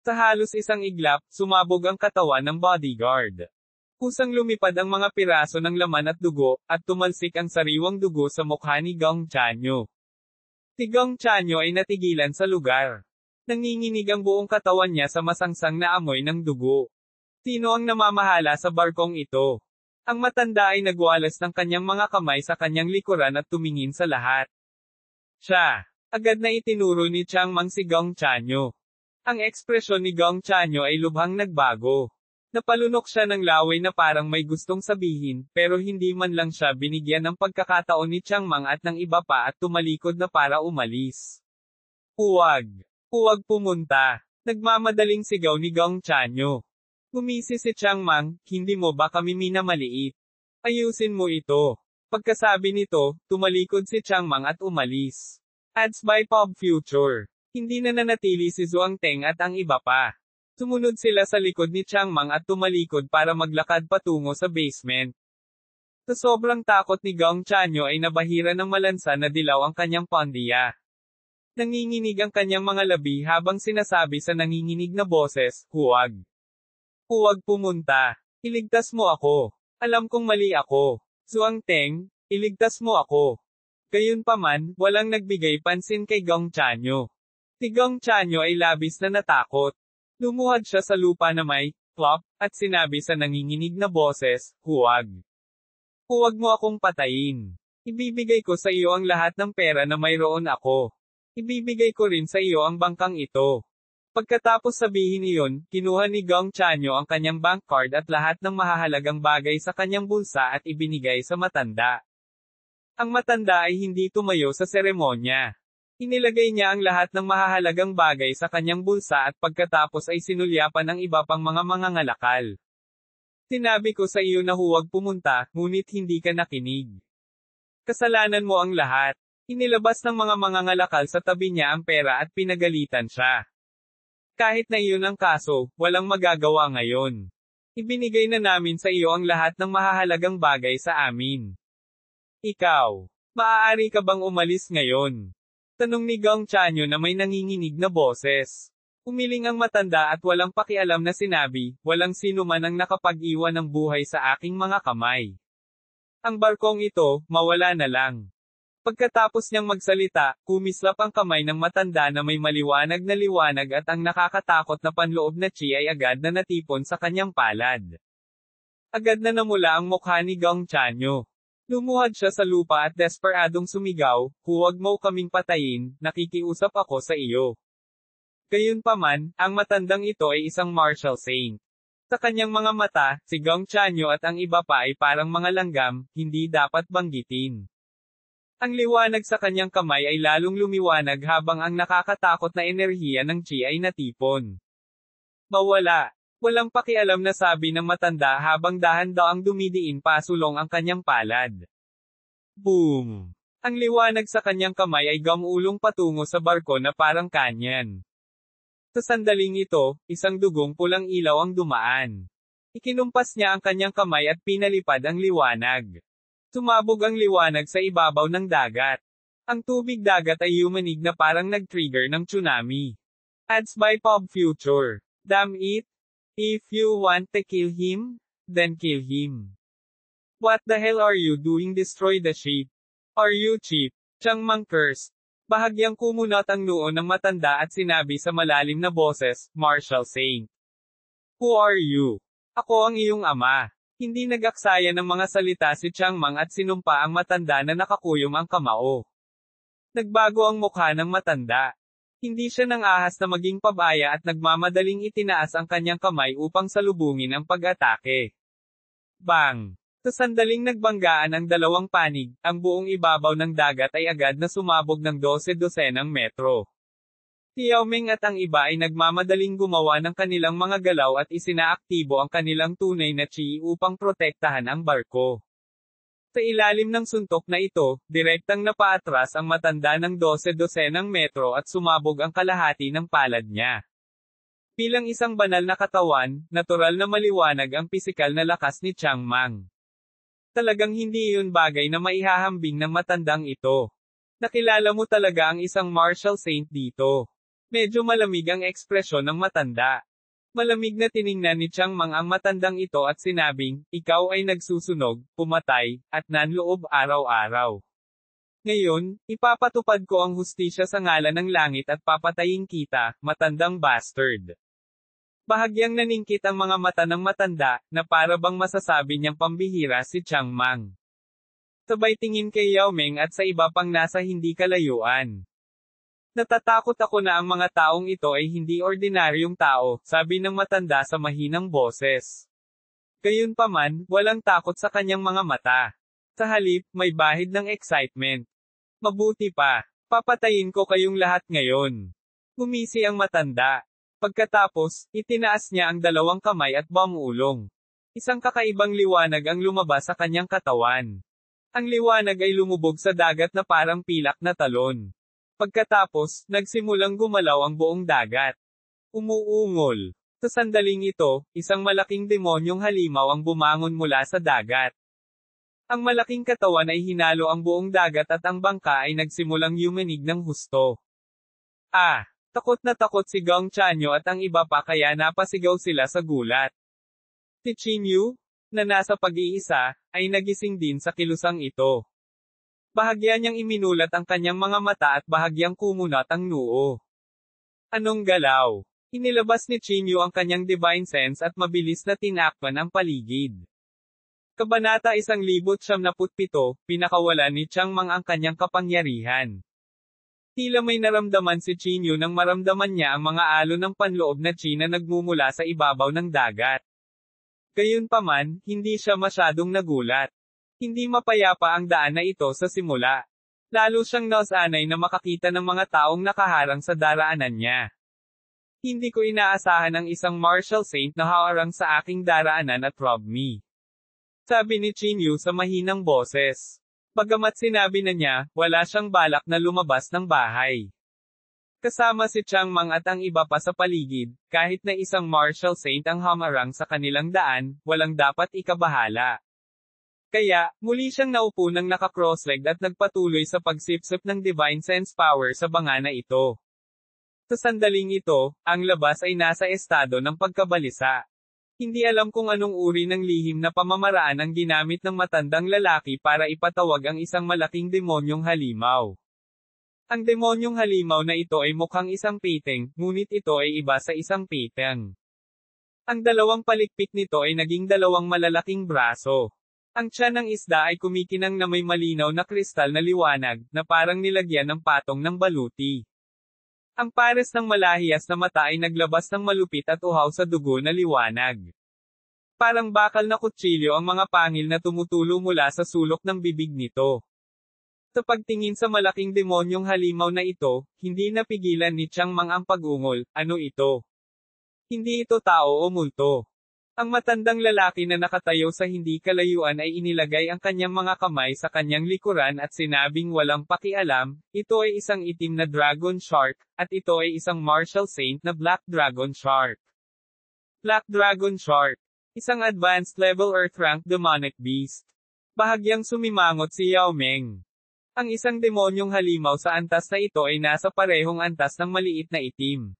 Sa halos isang iglap, sumabog ang katawan ng bodyguard. Kusang lumipad ang mga piraso ng laman at dugo, at tumalsik ang sariwang dugo sa mukha ni Gong Chanyo. Si Gong Chanyo ay natigilan sa lugar. Nanginginig ang buong katawan niya sa masangsang na amoy ng dugo. Sino ang namamahala sa barkong ito? Ang matanda ay nagwalas ng kanyang mga kamay sa kanyang likuran at tumingin sa lahat. Siya. Agad na itinuro ni Chiang Mang si Gong Chanyo. Ang ekspresyon ni Gong Chanyo ay lubhang nagbago. Napalunok siya ng laway na parang may gustong sabihin, pero hindi man lang siya binigyan ng pagkakataon ni Chiang Mang at ng iba pa at tumalikod na para umalis. "Huwag! Huwag pumunta!" Nagmamadaling sigaw ni Gong Chanyo. Gumisi si Chiang Mang, "Hindi mo ba kami minamaliit? Ayusin mo ito." Pagkasabi nito, tumalikod si Chiang Mang at umalis. Ads by Pop Future. Hindi na nanatili si Zhuang Teng at ang iba pa. Sumunod sila sa likod ni Chiang Mang at tumalikod para maglakad patungo sa basement. Sa sobrang takot ni Gong Chanyo ay nabahira ng malansa na dilaw ang kanyang pondiya. Nanginginig ang kanyang mga labi habang sinasabi sa nanginginig na boses, "Huwag! Huwag pumunta! Iligtas mo ako! Alam kong mali ako! Zhuang Teng, iligtas mo ako!" Gayunpaman, walang nagbigay pansin kay Gong Chanyo. Si Gong Chanyo ay labis na natakot. Lumuhad siya sa lupa na may plop, at sinabi sa nanginginig na boses, "Huwag! Huwag mo akong patayin. Ibibigay ko sa iyo ang lahat ng pera na mayroon ako. Ibibigay ko rin sa iyo ang bangkang ito." Pagkatapos sabihin iyon, kinuha ni Gong Chanyo ang kanyang bank card at lahat ng mahahalagang bagay sa kanyang bulsa at ibinigay sa matanda. Ang matanda ay hindi tumayo sa seremonya. Inilagay niya ang lahat ng mahahalagang bagay sa kanyang bulsa at pagkatapos ay sinulyapan ng iba pang mga mangangalakal. "Sinabi ko sa iyo na huwag pumunta, ngunit hindi ka nakinig. Kasalanan mo ang lahat." Inilabas ng mga mangangalakal sa tabi niya ang pera at pinagalitan siya. "Kahit na iyon ang kaso, walang magagawa ngayon. Ibinigay na namin sa iyo ang lahat ng mahahalagang bagay sa amin. Ikaw, maaari ka bang umalis ngayon?" Tanong ni Gong Chanyo na may nanginginig na boses. Umiling ang matanda at walang pakialam na sinabi, "Walang sino man ang nakapag-iwan ng buhay sa aking mga kamay. Ang barkong ito, mawala na lang." Pagkatapos niyang magsalita, kumislap ang kamay ng matanda na may maliwanag na liwanag at ang nakakatakot na panloob na chi ay agad na natipon sa kanyang palad. Agad na namula ang mukha ni Gong Chanyo. Lumuhad siya sa lupa at desperadong sumigaw, "Huwag mo kaming patayin, nakikiusap ako sa iyo." Gayunpaman, ang matandang ito ay isang martial saint. Sa kanyang mga mata, si Gong Chanyo at ang iba pa ay parang mga langgam, hindi dapat banggitin. Ang liwanag sa kanyang kamay ay lalong lumiwanag habang ang nakakatakot na enerhiya ng chi ay natipon. "Mawala." Walang pakialam na sabi ng matanda habang dahan-daang dumidiin pasulong ang kanyang palad. Boom! Ang liwanag sa kanyang kamay ay gumulong patungo sa barko na parang kanyan. Sa sandaling ito, isang dugong pulang ilaw ang dumaan. Ikinumpas niya ang kanyang kamay at pinalipad ang liwanag. Sumabog ang liwanag sa ibabaw ng dagat. Ang tubig dagat ay yumanig na parang nag-trigger ng tsunami. Ads by Pop Future. Damn it! If you want to kill him, then kill him. What the hell are you doing? Destroy the ship. Are you cheap? Chiang Mang cursed. Bahagyang kumunot ang noo ng matanda at sinabi sa malalim na boses, Marshal Saint. Who are you? Ako ang iyong ama. Hindi nag-aksaya ng mga salita si Chiang Mang at sinumpa ang matanda na nakakuyom ang kamao. Nagbago ang mukha ng matanda. Hindi siya nang ahas na maging pabaya at nagmamadaling itinaas ang kanyang kamay upang salubungin ang pag-atake. Bang! Sa sandaling nagbanggaan ang dalawang panig, ang buong ibabaw ng dagat ay agad na sumabog ng 12-dosenang metro. Si Yao Ming at ang iba ay nagmamadaling gumawa ng kanilang mga galaw at isinaaktibo ang kanilang tunay na chi upang protektahan ang barko. Sa ilalim ng suntok na ito, direktang napaatras ang matanda ng 12-dosenang metro at sumabog ang kalahati ng palad niya. Bilang isang banal na katawan, natural na maliwanag ang pisikal na lakas ni Chiang Mang. Talagang hindi iyon bagay na maihahambing ng matandang ito. Nakilala mo talaga ang isang martial saint dito. Medyo malamig ang ekspresyon ng matanda. Malamig na tiningnan ni Chiang Mang ang matandang ito at sinabing, ikaw ay nagsusunog, pumatay, at nanloob araw-araw. Ngayon, ipapatupad ko ang hustisya sa ngalan ng langit at papatayin kita, matandang bastard. Bahagyang naningkit ang mga mata ng matanda, na para bang masasabi niyang pambihira si Chiang Mang. Sabay tingin kay Yao Ming at sa iba pang nasa hindi kalayuan. Natatakot ako na ang mga taong ito ay hindi ordinaryong tao, sabi ng matanda sa mahinang boses. Gayunpaman, walang takot sa kanyang mga mata. Sa halip, may bahid ng excitement. Mabuti pa, papatayin ko kayong lahat ngayon. Gumisi ang matanda. Pagkatapos, itinaas niya ang dalawang kamay at bumulong. Isang kakaibang liwanag ang lumabas sa kanyang katawan. Ang liwanag ay lumubog sa dagat na parang pilak na talon. Pagkatapos, nagsimulang gumalaw ang buong dagat. Umuungol. Sa sandaling ito, isang malaking demonyong halimaw ang bumangon mula sa dagat. Ang malaking katawan ay hinalo ang buong dagat at ang bangka ay nagsimulang yumanig ng husto. Takot na takot si Gong Chanyo at ang iba pa kaya napasigaw sila sa gulat. Si Chin Yu, na nasa pag-iisa, ay nagising din sa kilusang ito. Bahagya niyang iminulat ang kanyang mga mata at bahagyang kumunat ang noo. Anong galaw? Inilabas ni Chin Yu ang kanyang divine sense at mabilis na tinakpan ang paligid. Kabanata 1097, pinakawalan ni Chiang Mang ang kanyang kapangyarihan. Tila may naramdaman si Chin Yu nang maramdaman niya ang mga alon ng panloob na chi na nagmumula sa ibabaw ng dagat. Gayunpaman, hindi siya masyadong nagulat. Hindi mapayapa ang daan na ito sa simula. Lalo siyang nasanay na makakita ng mga taong nakaharang sa daraanan niya. Hindi ko inaasahan ang isang martial saint na haharang sa aking daraanan at rob me. Sabi ni Chin Yu sa mahinang boses. Bagamat sinabi na niya, wala siyang balak na lumabas ng bahay. Kasama si Chiang Mang at ang iba pa sa paligid, kahit na isang martial saint ang hamarang sa kanilang daan, walang dapat ikabahala. Kaya, muli siyang naupo ng naka-cross-legged at nagpatuloy sa pagsipsip ng divine sense power sa banga na ito. Sa sandaling ito, ang labas ay nasa estado ng pagkabalisa. Hindi alam kung anong uri ng lihim na pamamaraan ang ginamit ng matandang lalaki para ipatawag ang isang malaking demonyong halimaw. Ang demonyong halimaw na ito ay mukhang isang piteng, ngunit ito ay iba sa isang piteng. Ang dalawang palikpik nito ay naging dalawang malalaking braso. Ang tiyan ng isda ay kumikinang na may malinaw na kristal na liwanag, na parang nilagyan ng patong ng baluti. Ang pares ng malahiyas na mata ay naglabas ng malupit at uhaw sa dugo na liwanag. Parang bakal na kutsilyo ang mga pangil na tumutulo mula sa sulok ng bibig nito. Sa pagtingin sa malaking demonyong halimaw na ito, hindi napigilan ni Chiang Mang ang pag-ungol, ano ito? Hindi ito tao o multo. Ang matandang lalaki na nakatayo sa hindi kalayuan ay inilagay ang kanyang mga kamay sa kanyang likuran at sinabing walang pakialam, ito ay isang itim na dragon shark, at ito ay isang martial saint na black dragon shark. Black dragon shark. Isang advanced level earth rank demonic beast. Bahagyang sumimangot si Yao Ming. Ang isang demonyong halimaw sa antas na ito ay nasa parehong antas ng maliit na itim.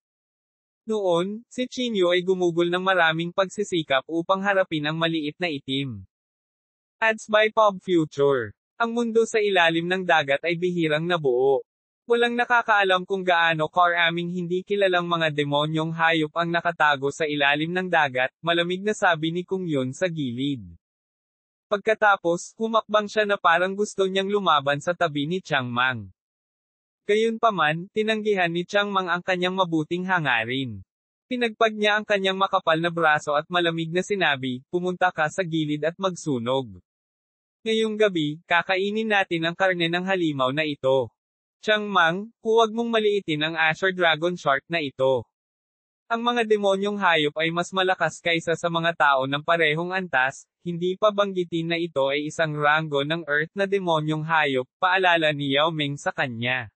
Noon, si Chin Yu ay gumugol ng maraming pagsisikap upang harapin ang maliit na itim. Ads by Pop Future. Ang mundo sa ilalim ng dagat ay bihirang nabuo. Walang nakakaalam kung gaano karaming hindi kilalang mga demonyong hayop ang nakatago sa ilalim ng dagat, malamig na sabi ni Kung Yun sa gilid. Pagkatapos, humakbang siya na parang gusto niyang lumaban sa tabi ni Chiang Mang. Gayunpaman, tinanggihan ni Chiang Mang ang kanyang mabuting hangarin. Pinagpag niya ang kanyang makapal na braso at malamig na sinabi, pumunta ka sa gilid at magsunog. Ngayong gabi, kakainin natin ang karne ng halimaw na ito. Chiang Mang, huwag mong maliitin ang Azure Dragon Shark na ito. Ang mga demonyong hayop ay mas malakas kaysa sa mga tao ng parehong antas, hindi pa banggitin na ito ay isang ranggo ng Earth na demonyong hayop, paalala ni Yao Ming sa kanya.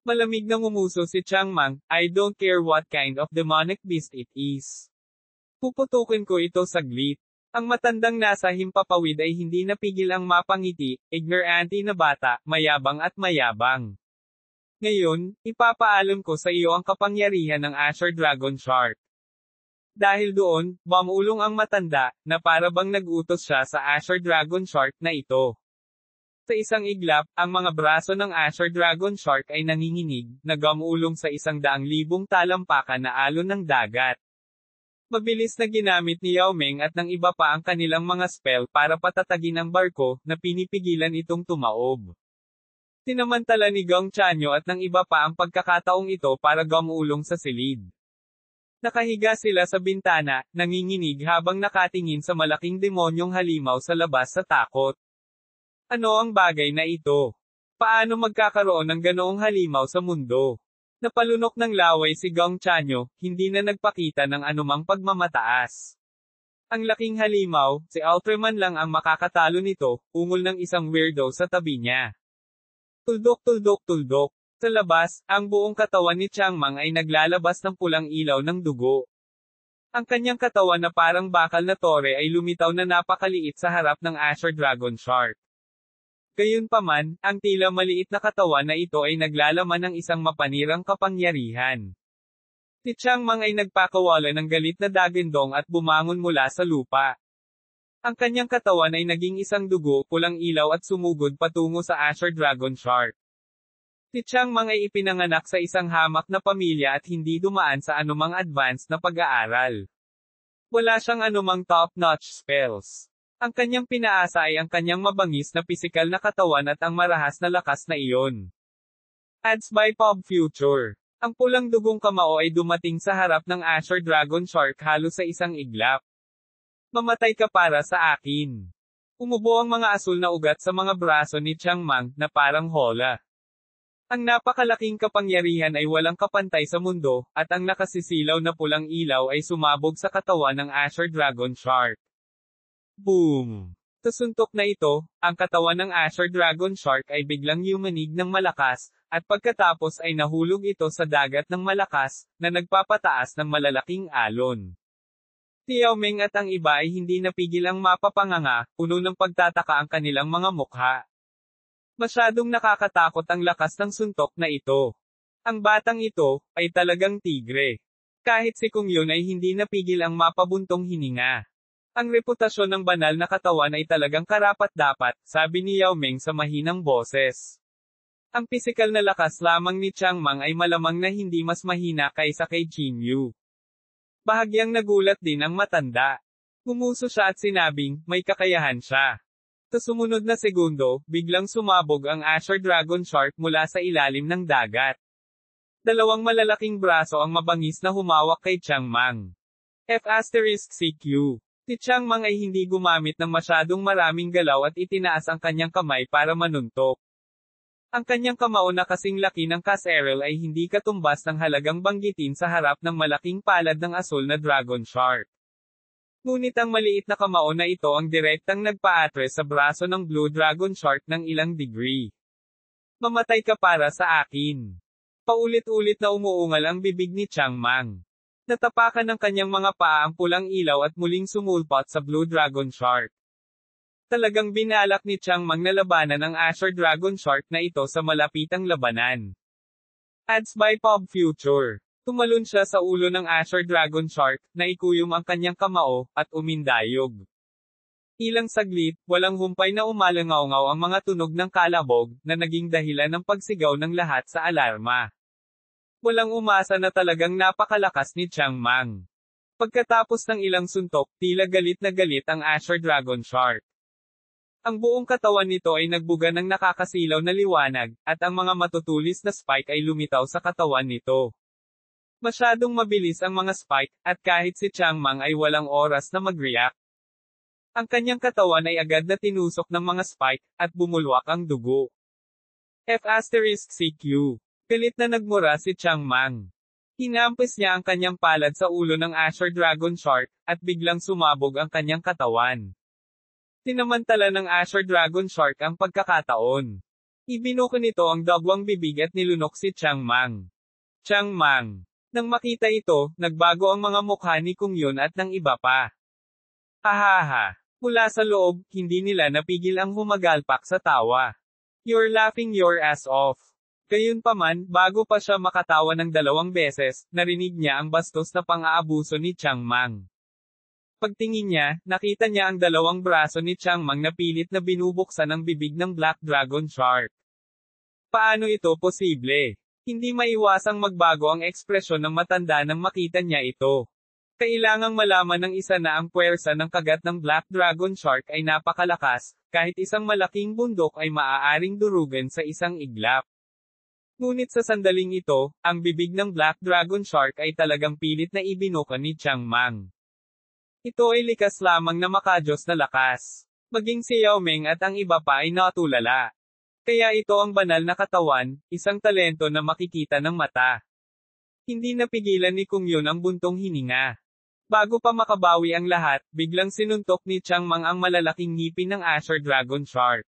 Malamig na ngumuso si Chiang Mang, I don't care what kind of demonic beast it is. Puputukin ko ito saglit. Ang matandang nasa himpapawid ay hindi napigil ang mapangiti, ignorante na bata, mayabang at mayabang. Ngayon, ipapaalam ko sa iyo ang kapangyarihan ng Azure Dragon Shark. Dahil doon, bumulong ang matanda, na para bang nag-utos siya sa Azure Dragon Shark na ito. Sa isang iglap, ang mga braso ng Azure Dragon Shark ay nanginginig, na gumulong sa 100,000 talampakan na alon ng dagat. Mabilis na ginamit ni Yao Ming at ng iba pa ang kanilang mga spell para patatagin ang barko, na pinipigilan itong tumaob. Sinamantala ni Gong Chanyo at ng iba pa ang pagkakataong ito para gumulong sa silid. Nakahiga sila sa bintana, nanginginig habang nakatingin sa malaking demonyong halimaw sa labas sa takot. Ano ang bagay na ito? Paano magkakaroon ng ganoong halimaw sa mundo? Napalunok ng laway si Gong Chanyo, hindi na nagpakita ng anumang pagmamataas. Ang laking halimaw, si Ultraman lang ang makakatalo nito, ungol ng isang weirdo sa tabi niya. Tuldok tuldok tuldok. Sa labas, ang buong katawan ni Chiang Mang ay naglalabas ng pulang ilaw ng dugo. Ang kanyang katawan na parang bakal na tore ay lumitaw na napakaliit sa harap ng Azure Dragon Shark. Gayunpaman, ang tila maliit na katawan na ito ay naglalaman ng isang mapanirang kapangyarihan. Si Chiang Mang ay nagpakawala ng galit na dagindong at bumangon mula sa lupa. Ang kanyang katawan ay naging isang dugo, pulang ilaw at sumugod patungo sa Azure Dragon Shark. Si Chiang Mang ay ipinanganak sa isang hamak na pamilya at hindi dumaan sa anumang advanced na pag-aaral. Wala siyang anumang top-notch spells. Ang kanyang pinaasa ay ang kanyang mabangis na pisikal na katawan at ang marahas na lakas na iyon. Ads by Pop Future. Ang pulang dugong kamao ay dumating sa harap ng Azure Dragon Shark halos sa isang iglap. Mamatay ka para sa akin. Umubo ang mga asul na ugat sa mga braso ni Chiang Mang, na parang hola. Ang napakalaking kapangyarihan ay walang kapantay sa mundo, at ang nakasisilaw na pulang ilaw ay sumabog sa katawan ng Azure Dragon Shark. Boom! Sa suntok na ito, ang katawan ng Azure Dragon Shark ay biglang yumanig ng malakas, at pagkatapos ay nahulog ito sa dagat ng malakas, na nagpapataas ng malalaking alon. Si Yao Ming at ang iba ay hindi napigil ang mapapanganga, puno ng pagtataka ang kanilang mga mukha. Masyadong nakakatakot ang lakas ng suntok na ito. Ang batang ito, ay talagang tigre. Kahit si Kung Yun ay hindi napigil ang mapabuntong hininga. Ang reputasyon ng banal na katawan ay talagang karapat-dapat, sabi ni Yao Ming sa mahinang boses. Ang pisikal na lakas lamang ni Chiang Mang ay malamang na hindi mas mahina kaysa kay Jin Yu. Bahagyang nagulat din ang matanda. Gumuso siya at sinabing, may kakayahan siya. Sa sumunod na segundo, biglang sumabog ang Azure Dragon Shark mula sa ilalim ng dagat. Dalawang malalaking braso ang mabangis na humawak kay Chiang Mang. F***CQ. Si Chiang Mang ay hindi gumamit ng masyadong maraming galaw at itinaas ang kanyang kamay para manuntok. Ang kanyang kamao na kasing laki ng Casserole ay hindi katumbas ng halagang banggitin sa harap ng malaking palad ng asul na Dragon Shark. Ngunit ang maliit na kamao na ito ang direktang nagpa-atres sa braso ng Blue Dragon Shark ng ilang degree. Mamatay ka para sa akin. Paulit-ulit na umuungal ang bibig ni Chiang Mang. Natapakan ng kanyang mga paa ang pulang ilaw at muling sumulpot sa Blue Dragon Shark. Talagang binalak ni Chiang Mang na labanan ang Azure Dragon Shark na ito sa malapitang labanan. Ads by Pop Future. Tumalon siya sa ulo ng Azure Dragon Shark, naikuyom ang kanyang kamao, at umindayog. Ilang saglit, walang humpay na umalangaw-ngaw ang mga tunog ng kalabog, na naging dahilan ng pagsigaw ng lahat sa alarma. Walang umasa na talagang napakalakas ni Chiang Mang. Pagkatapos ng ilang suntok, tila galit na galit ang Azure Dragon Shark. Ang buong katawan nito ay nagbuga ng nakakasilaw na liwanag, at ang mga matutulis na spike ay lumitaw sa katawan nito. Masyadong mabilis ang mga spike, at kahit si Chiang Mang ay walang oras na mag-react. Ang kanyang katawan ay agad na tinusok ng mga spike, at bumulwak ang dugo. F***CQ. Galit na nagmura si Chiang Mang. Hinampis niya ang kanyang palad sa ulo ng Azure Dragon Shark, at biglang sumabog ang kanyang katawan. Tinamantala ng Azure Dragon Shark ang pagkakataon. Ibinuko nito ang dagwang bibig at nilunok si Chiang Mang. Chiang Mang. Nang makita ito, nagbago ang mga mukha ni Kung Yun at ng iba pa. Hahaha. Mula sa loob, hindi nila napigil ang humagalpak sa tawa. You're laughing your ass off. Gayunpaman, bago pa siya makatawa ng 2 beses, narinig niya ang bastos na pang-aabuso ni Chiang Mang. Pagtingin niya, nakita niya ang 2 braso ni Chiang Mang na pilit na binubuksan ang bibig ng Black Dragon Shark. Paano ito posible? Hindi maiwasang magbago ang ekspresyon ng matanda nang makita niya ito. Kailangang malaman ng isa na ang puwersa ng kagat ng Black Dragon Shark ay napakalakas, kahit isang malaking bundok ay maaaring durugan sa isang iglap. Ngunit sa sandaling ito, ang bibig ng Black Dragon Shark ay talagang pilit na ibinuka ni Chiang Mang. Ito ay likas lamang na makadiyos na lakas. Maging si Yao Ming at ang iba pa ay natulala. Kaya ito ang banal na katawan, isang talento na makikita ng mata. Hindi napigilan ni Kung Yun ang buntong hininga. Bago pa makabawi ang lahat, biglang sinuntok ni Chiang Mang ang malalaking ngipin ng Azure Dragon Shark.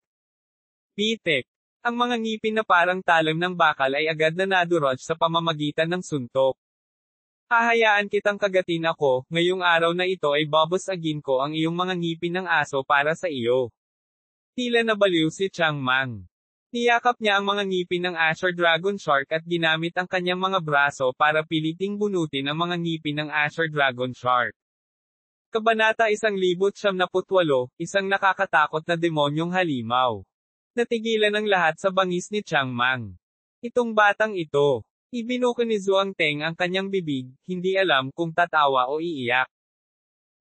Pitik. Ang mga ngipin na parang talim ng bakal ay agad na nadurog sa pamamagitan ng suntok. Hahayaan kitang kagatin ako, ngayong araw na ito ay babasagin ko ang iyong mga ngipin ng aso para sa iyo. Tila nabaliw si Chiang Mang. Niyakap niya ang mga ngipin ng Azure Dragon Shark at ginamit ang kanyang mga braso para piliting bunutin ang mga ngipin ng Azure Dragon Shark. Kabanata 1078, isang nakakatakot na demonyong halimaw. Natigilan ang lahat sa bangis ni Chiang Mang. Itong batang ito. Ibinuko ni Zhuang Teng ang kanyang bibig, hindi alam kung tatawa o iiyak.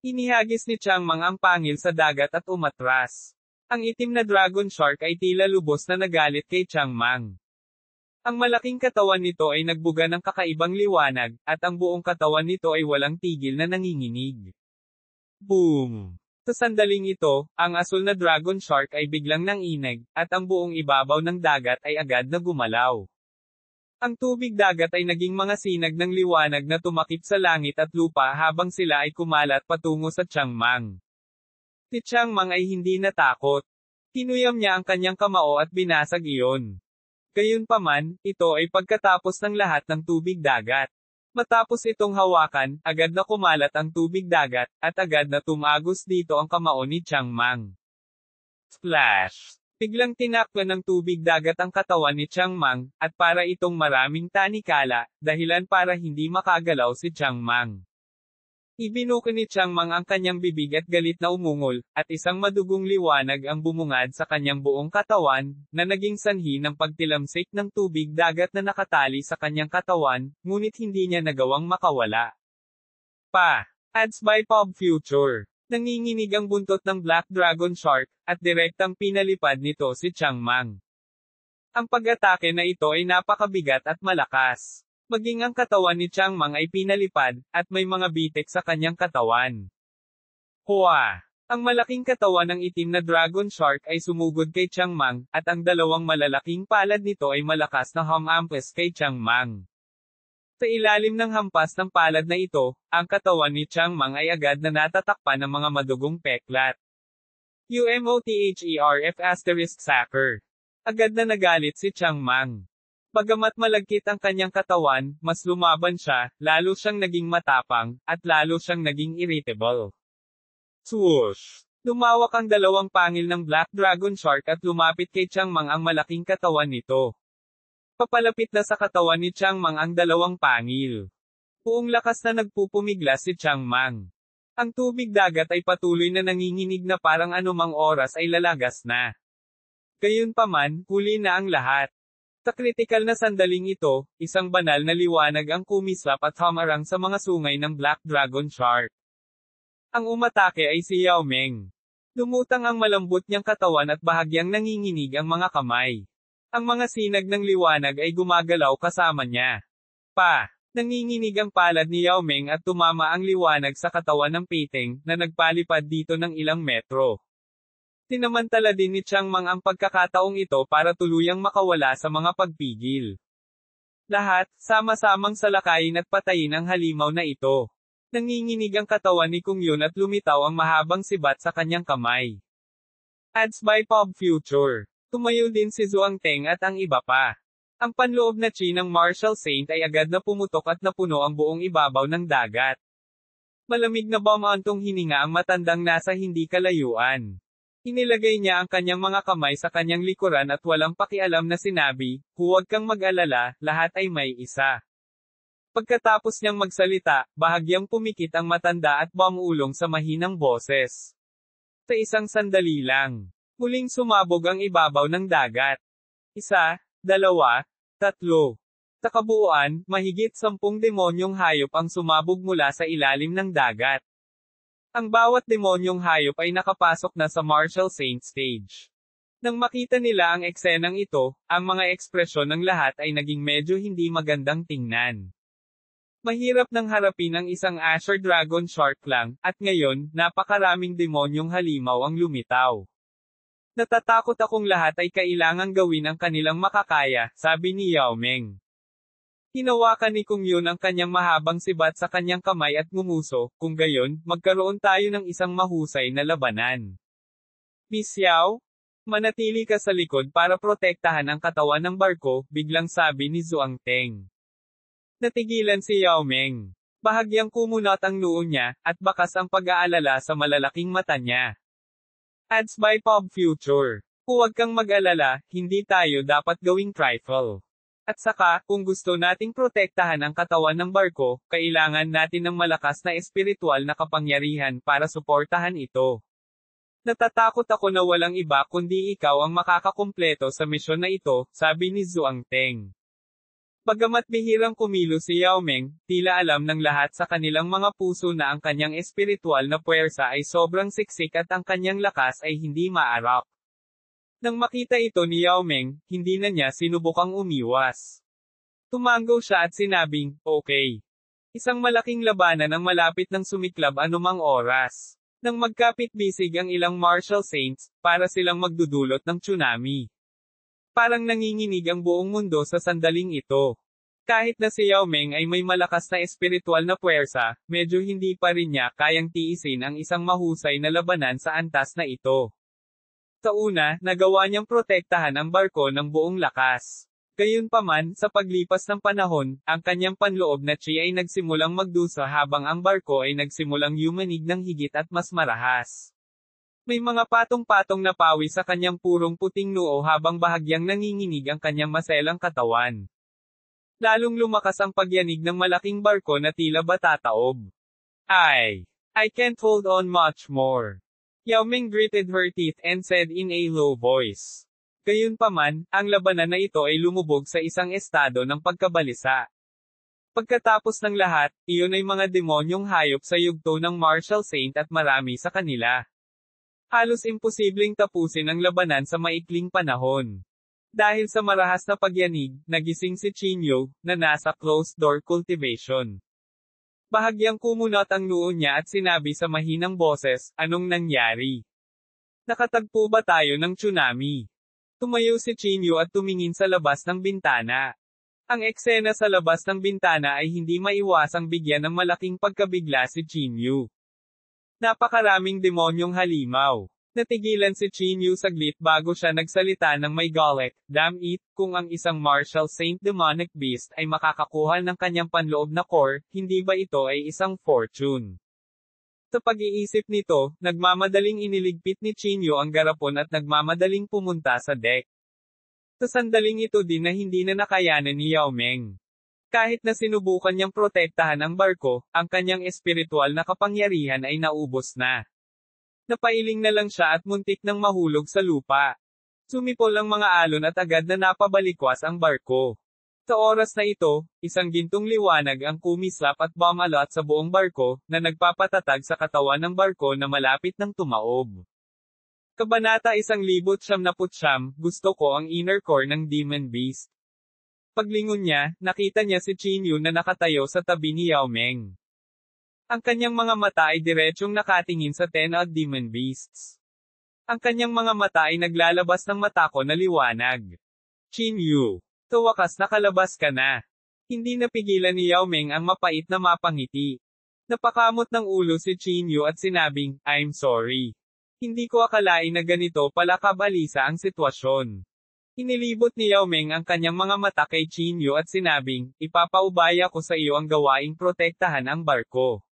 Inihagis ni Chiang Mang ang pangil sa dagat at umatras. Ang itim na dragon shark ay tila lubos na nagalit kay Chiang Mang. Ang malaking katawan nito ay nagbuga ng kakaibang liwanag, at ang buong katawan nito ay walang tigil na nanginginig. Boom! Sa sandaling ito, ang asul na dragon shark ay biglang nanginig, at ang buong ibabaw ng dagat ay agad na gumalaw. Ang tubig dagat ay naging mga sinag ng liwanag na tumakip sa langit at lupa habang sila ay kumalat patungo sa Chiang Mang. Si Chiang Mang ay hindi natakot. Kinuyam niya ang kanyang kamao at binasag iyon. Gayunpaman, ito ay pagkatapos ng lahat ng tubig dagat. Matapos itong hawakan, agad na kumalat ang tubig dagat, at agad na tumagos dito ang kamao ni Chiang Mang. Splash! Biglang tinakpan ng tubig dagat ang katawan ni Chiang Mang, at para itong maraming tanikala, dahilan para hindi makagalaw si Chiang Mang. Ibinuko ni Chiang Mang ang kanyang bibig at galit na umungol, at isang madugong liwanag ang bumungad sa kanyang buong katawan, na naging sanhi ng pagtilamsik ng tubig dagat na nakatali sa kanyang katawan, ngunit hindi niya nagawang makawala. Ads by Pop Future. Nanginginig ang buntot ng Black Dragon Shark, at direktang pinalipad nito si Chiang Mang. Ang pag-atake na ito ay napakabigat at malakas. Maging ang katawan ni Chiang Mang ay pinalipad, at may mga bitik sa kanyang katawan. Hua! Ang malaking katawan ng itim na dragon shark ay sumugod kay Chiang Mang, at ang dalawang malalaking palad nito ay malakas na humampas kay Chiang Mang. Sa ilalim ng hampas ng palad na ito, ang katawan ni Chiang Mang ay agad na natatakpan ng mga madugong peklat. UMOTHERF***Sacker. Agad na nagalit si Chiang Mang. Bagamat malagkit ang kanyang katawan, mas lumaban siya, lalo siyang naging matapang, at lalo siyang naging irritable. Swoosh! Lumawak ang dalawang pangil ng Black Dragon Shark at lumapit kay Chiang Mang ang malaking katawan nito. Papalapit na sa katawan ni Chiang Mang ang dalawang pangil. Buong lakas na nagpupumiglas si Chiang Mang. Ang tubig dagat ay patuloy na nanginginig na parang anumang oras ay lalagas na. Gayunpaman, huli na ang lahat. Sa kritikal na sandaling ito, isang banal na liwanag ang kumislap at hamarang sa mga sungay ng Black Dragon Shark. Ang umatake ay si Yao Ming. Lumutang ang malambot niyang katawan at bahagyang nanginginig ang mga kamay. Ang mga sinag ng liwanag ay gumagalaw kasama niya. Nanginginig ang palad ni Yao Ming at tumama ang liwanag sa katawan ng Pei-Teng, na nagpalipad dito ng ilang metro. Tinamantala din ni Chiang Mang ang pagkakataong ito para tuluyang makawala sa mga pagpigil. Lahat, sama-samang salakayin at patayin ang halimaw na ito. Nanginginig ang katawan ni Kung Yun at lumitaw ang mahabang sibat sa kanyang kamay. Ads by Pop Future. Tumayo din si Zhuang Teng at ang iba pa. Ang panloob na chi ng Martial Saint ay agad na pumutok at napuno ang buong ibabaw ng dagat. Malamig na bumantong hininga ang matandang nasa hindi kalayuan. Inilagay niya ang kanyang mga kamay sa kanyang likuran at walang pakialam na sinabi, "Huwag kang mag-alala, lahat ay may isa." Pagkatapos niyang magsalita, bahagyang pumikit ang matanda at bumulong sa mahinang boses. Sa isang sandali lang, muling sumabog ang ibabaw ng dagat. 1, 2, 3. Sa kabuuan, mahigit 10 demonyong hayop ang sumabog mula sa ilalim ng dagat. Ang bawat demonyong hayop ay nakapasok na sa Martial Saint stage. Nang makita nila ang eksenang ito, ang mga ekspresyon ng lahat ay naging medyo hindi magandang tingnan. Mahirap nang harapin ang isang Azure Dragon Shark lang, at ngayon, napakaraming demonyong halimaw ang lumitaw. Natatakot akong lahat ay kailangang gawin ang kanilang makakaya, sabi ni Yao Ming. Hinawakan ni Kung Yun ang kanyang mahabang sibat sa kanyang kamay at ngumuso, kung gayon, magkaroon tayo ng isang mahusay na labanan. Miss Yao? Manatili ka sa likod para protektahan ang katawan ng barko, biglang sabi ni Zhuang Teng. Natigilan si Yao Ming. Bahagyang kumunat ang noo niya, at bakas ang pag-aalala sa malalaking mata niya. Ads by Pop Future. Huwag kang mag-alala, hindi tayo dapat gawing trifle. At saka, kung gusto nating protektahan ang katawan ng barko, kailangan natin ng malakas na espiritual na kapangyarihan para suportahan ito. Natatakot ako na walang iba kundi ikaw ang makakakumpleto sa misyon na ito, sabi ni Zhuang Teng. Bagamat bihirang kumilos si Yao Ming, tila alam ng lahat sa kanilang mga puso na ang kanyang espiritual na puwersa ay sobrang siksik at ang kanyang lakas ay hindi maarap. Nang makita ito ni Yao Ming, hindi na niya sinubukang umiwas. Tumanggo siya at sinabing, "Okay." Isang malaking labanan ang malapit ng sumiklab anumang oras. Nang magkapit-bisig ang ilang Martial Saints, para silang magdudulot ng tsunami. Parang nanginginig ang buong mundo sa sandaling ito. Kahit na si Yao Ming ay may malakas na espiritual na puwersa, medyo hindi pa rin niya kayang tiisin ang isang mahusay na labanan sa antas na ito. Sa una, nagawa niyang protektahan ang barko ng buong lakas. Gayunpaman, sa paglipas ng panahon, ang kanyang panloob na chi ay nagsimulang magdusa habang ang barko ay nagsimulang yumanig ng higit at mas marahas. May mga patong-patong na pawi sa kanyang purong puting noo habang bahagyang nanginginig ang kanyang maselang katawan. Lalong lumakas ang pagyanig ng malaking barko na tila batataob. I can't hold on much more. Yao Ming gritted her teeth and said in a low voice. Gayunpaman, ang labanan na ito ay lumubog sa isang estado ng pagkabalisa. Pagkatapos ng lahat, iyon ay mga demonyong hayop sa yugto ng Martial Saint at marami sa kanila. Halos imposibleng tapusin ang labanan sa maikling panahon. Dahil sa marahas na pagyanig, nagising si Chinyo, na nasa closed-door cultivation. Bahagyang kumunat ang noo niya at sinabi sa mahinang boses, "Anong nangyari? Nakatagpo ba tayo ng tsunami?" Tumayo si Chinyo at tumingin sa labas ng bintana. Ang eksena sa labas ng bintana ay hindi maiwasang bigyan ng malaking pagkabigla si Chinyo. Napakaraming demonyong halimaw. Natigilan si Chinyo saglit bago siya nagsalita ng may galit, "Damn it, kung ang isang Martial Saint demonic beast ay makakakuha ng kanyang panloob na core, hindi ba ito ay isang fortune?" Sa pag-iisip nito, nagmamadaling iniligpit ni Chinyo ang garapon at nagmamadaling pumunta sa deck. Sa sandaling ito din na hindi na nakayanan ni Yao Ming. Kahit na sinubukan niyang protektahan ang barko, ang kanyang espiritual na kapangyarihan ay naubos na. Napailing na lang siya at muntik nang mahulog sa lupa. Sumipol ang mga alon at agad na napabalikwas ang barko. Sa oras na ito, isang gintong liwanag ang kumislap at bumalot sa buong barko, na nagpapatatag sa katawan ng barko na malapit ng tumaob. Kabanata 1099, gusto ko ang inner core ng Demon Beast. Paglingon niya, nakita niya si Qin Yu na nakatayo sa tabi ni Yao Meng. Ang kanyang mga mata ay diretsyong nakatingin sa 10 odd Demon Beasts. Ang kanyang mga mata ay naglalabas ng matako na liwanag. Qin Yu, sa wakas nakalabas ka na. Hindi napigilan ni Yao Meng ang mapait na mapangiti. Napakamot ng ulo si Qin Yu at sinabing, I'm sorry. Hindi ko akalain na ganito pala kabalisa ang sitwasyon. Inilibot ni Yao Meng ang kanyang mga mata kay Qin Yu at sinabing, ipapaubaya ko sa iyo ang gawaing protektahan ang barko.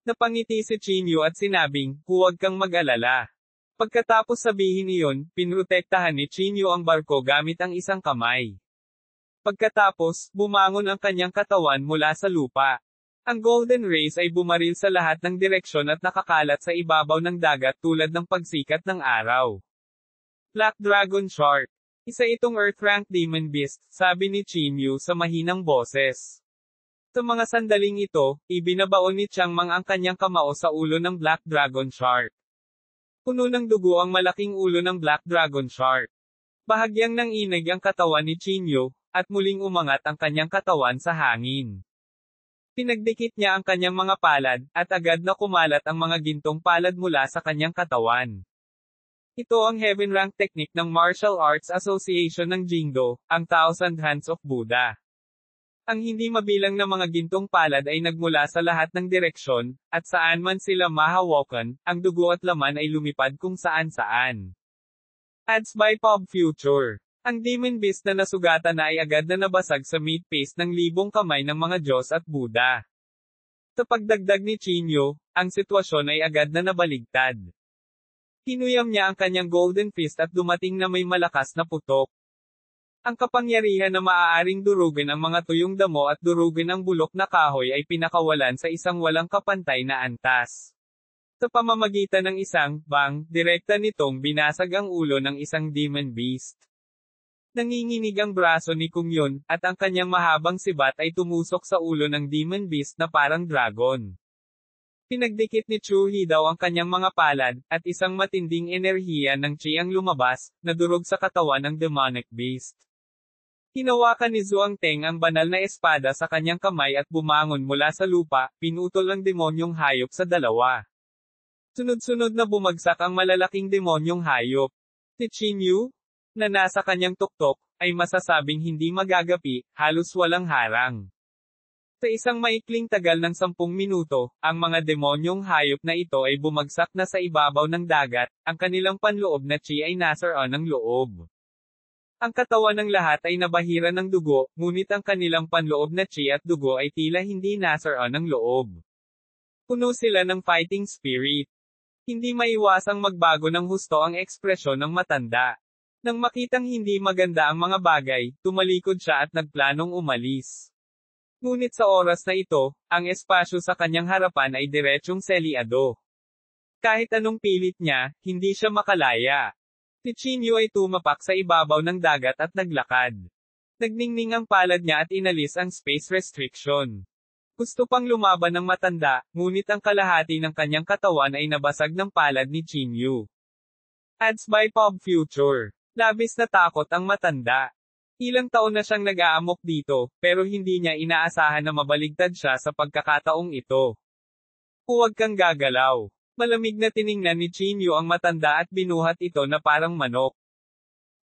Napangiti si Qin Yu at sinabing, huwag kang mag-alala. Pagkatapos sabihin iyon, pinrotektahan ni Qin Yu ang barko gamit ang isang kamay. Pagkatapos, bumangon ang kanyang katawan mula sa lupa. Ang Golden Rays ay bumaril sa lahat ng direksyon at nakakalat sa ibabaw ng dagat tulad ng pagsikat ng araw. Black Dragon Shark. Isa itong Earth-rank Demon Beast, sabi ni Qin Yu sa mahinang boses. Sa mga sandaling ito, ibinabaon ni Chiang Mang ang kanyang kamao sa ulo ng Black Dragon Shark. Puno ng dugo ang malaking ulo ng Black Dragon Shark. Bahagyang nanginig ang katawan ni Qin Yu, at muling umangat ang kanyang katawan sa hangin. Pinagdikit niya ang kanyang mga palad, at agad na kumalat ang mga gintong palad mula sa kanyang katawan. Ito ang heaven rank technique ng Martial Arts Association ng Jingdo, ang Thousand Hands of Buddha. Ang hindi mabilang na mga gintong palad ay nagmula sa lahat ng direksyon, at saan man sila mahawakan, ang dugo at laman ay lumipad kung saan-saan. Ads by Pop Future. Ang Demon Beast na nasugatan na ay agad na nabasag sa meat paste ng libong kamay ng mga Diyos at Buddha. Sa pagdagdag ni Qin Yu, ang sitwasyon ay agad na nabaligtad. Hinuyam niya ang kanyang golden fist at dumating na may malakas na putok. Ang kapangyarihan na maaaring durugin ang mga tuyong damo at durugin ang bulok na kahoy ay pinakawalan sa isang walang kapantay na antas. Sa pamamagitan ng isang bang, direkta nitong binasag ang ulo ng isang demon beast. Nanginginig ang braso ni Kung Yun, at ang kanyang mahabang sibat ay tumusok sa ulo ng demon beast na parang dragon. Pinagdikit ni Chu He daw ang kanyang mga palad, at isang matinding enerhiya ng Qi ang lumabas, na durog sa katawan ng demonic beast. Hinawakan ni Zhuang Teng ang banal na espada sa kanyang kamay at bumangon mula sa lupa, pinutol ang demonyong hayop sa dalawa. Sunod-sunod na bumagsak ang malalaking demonyong hayop. Si Qin Yu, na nasa kanyang tuktok, ay masasabing hindi magagapi, halos walang harang. Sa isang maikling tagal ng 10 minuto, ang mga demonyong hayop na ito ay bumagsak na sa ibabaw ng dagat, ang kanilang panloob na Qi ay nasaran ng loob. Ang katawan ng lahat ay nabahira ng dugo, ngunit ang kanilang panloob na Qi at dugo ay tila hindi nasaran ng loob. Puno sila ng fighting spirit. Hindi maiwasang magbago ng husto ang ekspresyon ng matanda. Nang makitang hindi maganda ang mga bagay, tumalikod siya at nagplanong umalis. Ngunit sa oras na ito, ang espasyo sa kanyang harapan ay diretsyong selyado. Kahit anong pilit niya, hindi siya makalaya. Si Qin Yu ay tumapak sa ibabaw ng dagat at naglakad. Nagningning ang palad niya at inalis ang space restriction. Gusto pang lumaban ng matanda, ngunit ang kalahati ng kanyang katawan ay nabasag ng palad ni Qin Yu. Ads by Pop Future. Labis na takot ang matanda. Ilang taon na siyang nag-aamok dito, pero hindi niya inaasahan na mabaligtad siya sa pagkakataong ito. Huwag kang gagalaw. Malamig na tiningnan ni Qin Yu ang matanda at binuhat ito na parang manok.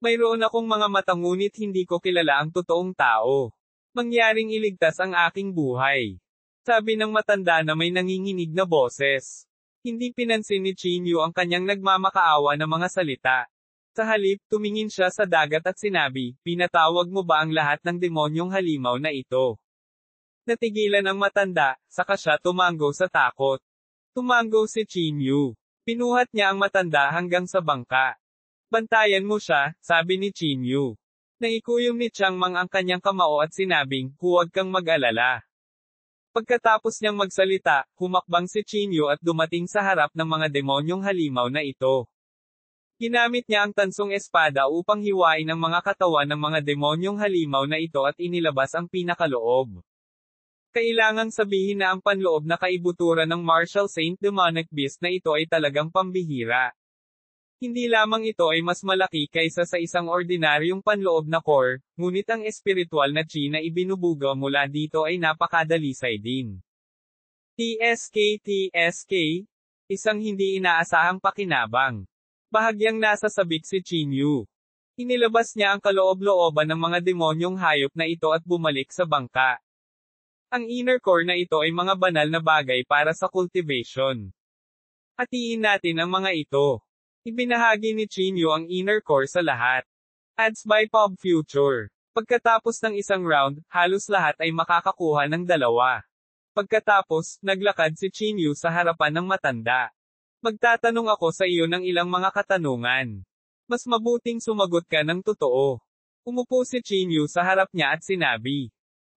Mayroon akong mga mata ngunit hindi ko kilala ang totoong tao. Mangyaring iligtas ang aking buhay. Sabi ng matanda na may nanginginig na boses. Hindi pinansin ni Qin Yu ang kanyang nagmamakaawa na mga salita. Sa halip, tumingin siya sa dagat at sinabi, pinatawag mo ba ang lahat ng demonyong halimaw na ito? Natigilan ang matanda, saka siya tumanggo sa takot. Tumanggo si Qin Yu. Pinuhat niya ang matanda hanggang sa bangka. Bantayan mo siya, sabi ni Qin Yu. Naikuyom ni Changmang ang kanyang kamao at sinabing, huwag kang mag-alala. Pagkatapos niyang magsalita, humakbang si Chinyu at dumating sa harap ng mga demonyong halimaw na ito. Ginamit niya ang tansong espada upang hiwain ang mga katawan ng mga demonyong halimaw na ito at inilabas ang pinakaloob. Kailangang sabihin na ang panloob na kaibuturan ng Martial Saint Demonic Beast na ito ay talagang pambihira. Hindi lamang ito ay mas malaki kaysa sa isang ordinaryong panloob na core, ngunit ang espiritual na chi na ibinubuga mula dito ay napakadalisay din. TSK, isang hindi inaasahang pakinabang. Bahagyang nasa sabik si Chinyu. Inilabas niya ang kaloob-looban ng mga demonyong hayop na ito at bumalik sa bangka. Ang inner core na ito ay mga banal na bagay para sa cultivation. Hatiin natin ang mga ito. Ibinahagi ni Chinyu ang inner core sa lahat. Ads by Pop Future. Pagkatapos ng isang round, halos lahat ay makakakuha ng 2. Pagkatapos, naglakad si Chinyu sa harapan ng matanda. Magtatanong ako sa iyo ng ilang mga katanungan. Mas mabuting sumagot ka ng totoo. Umupo si Chinyu sa harap niya at sinabi.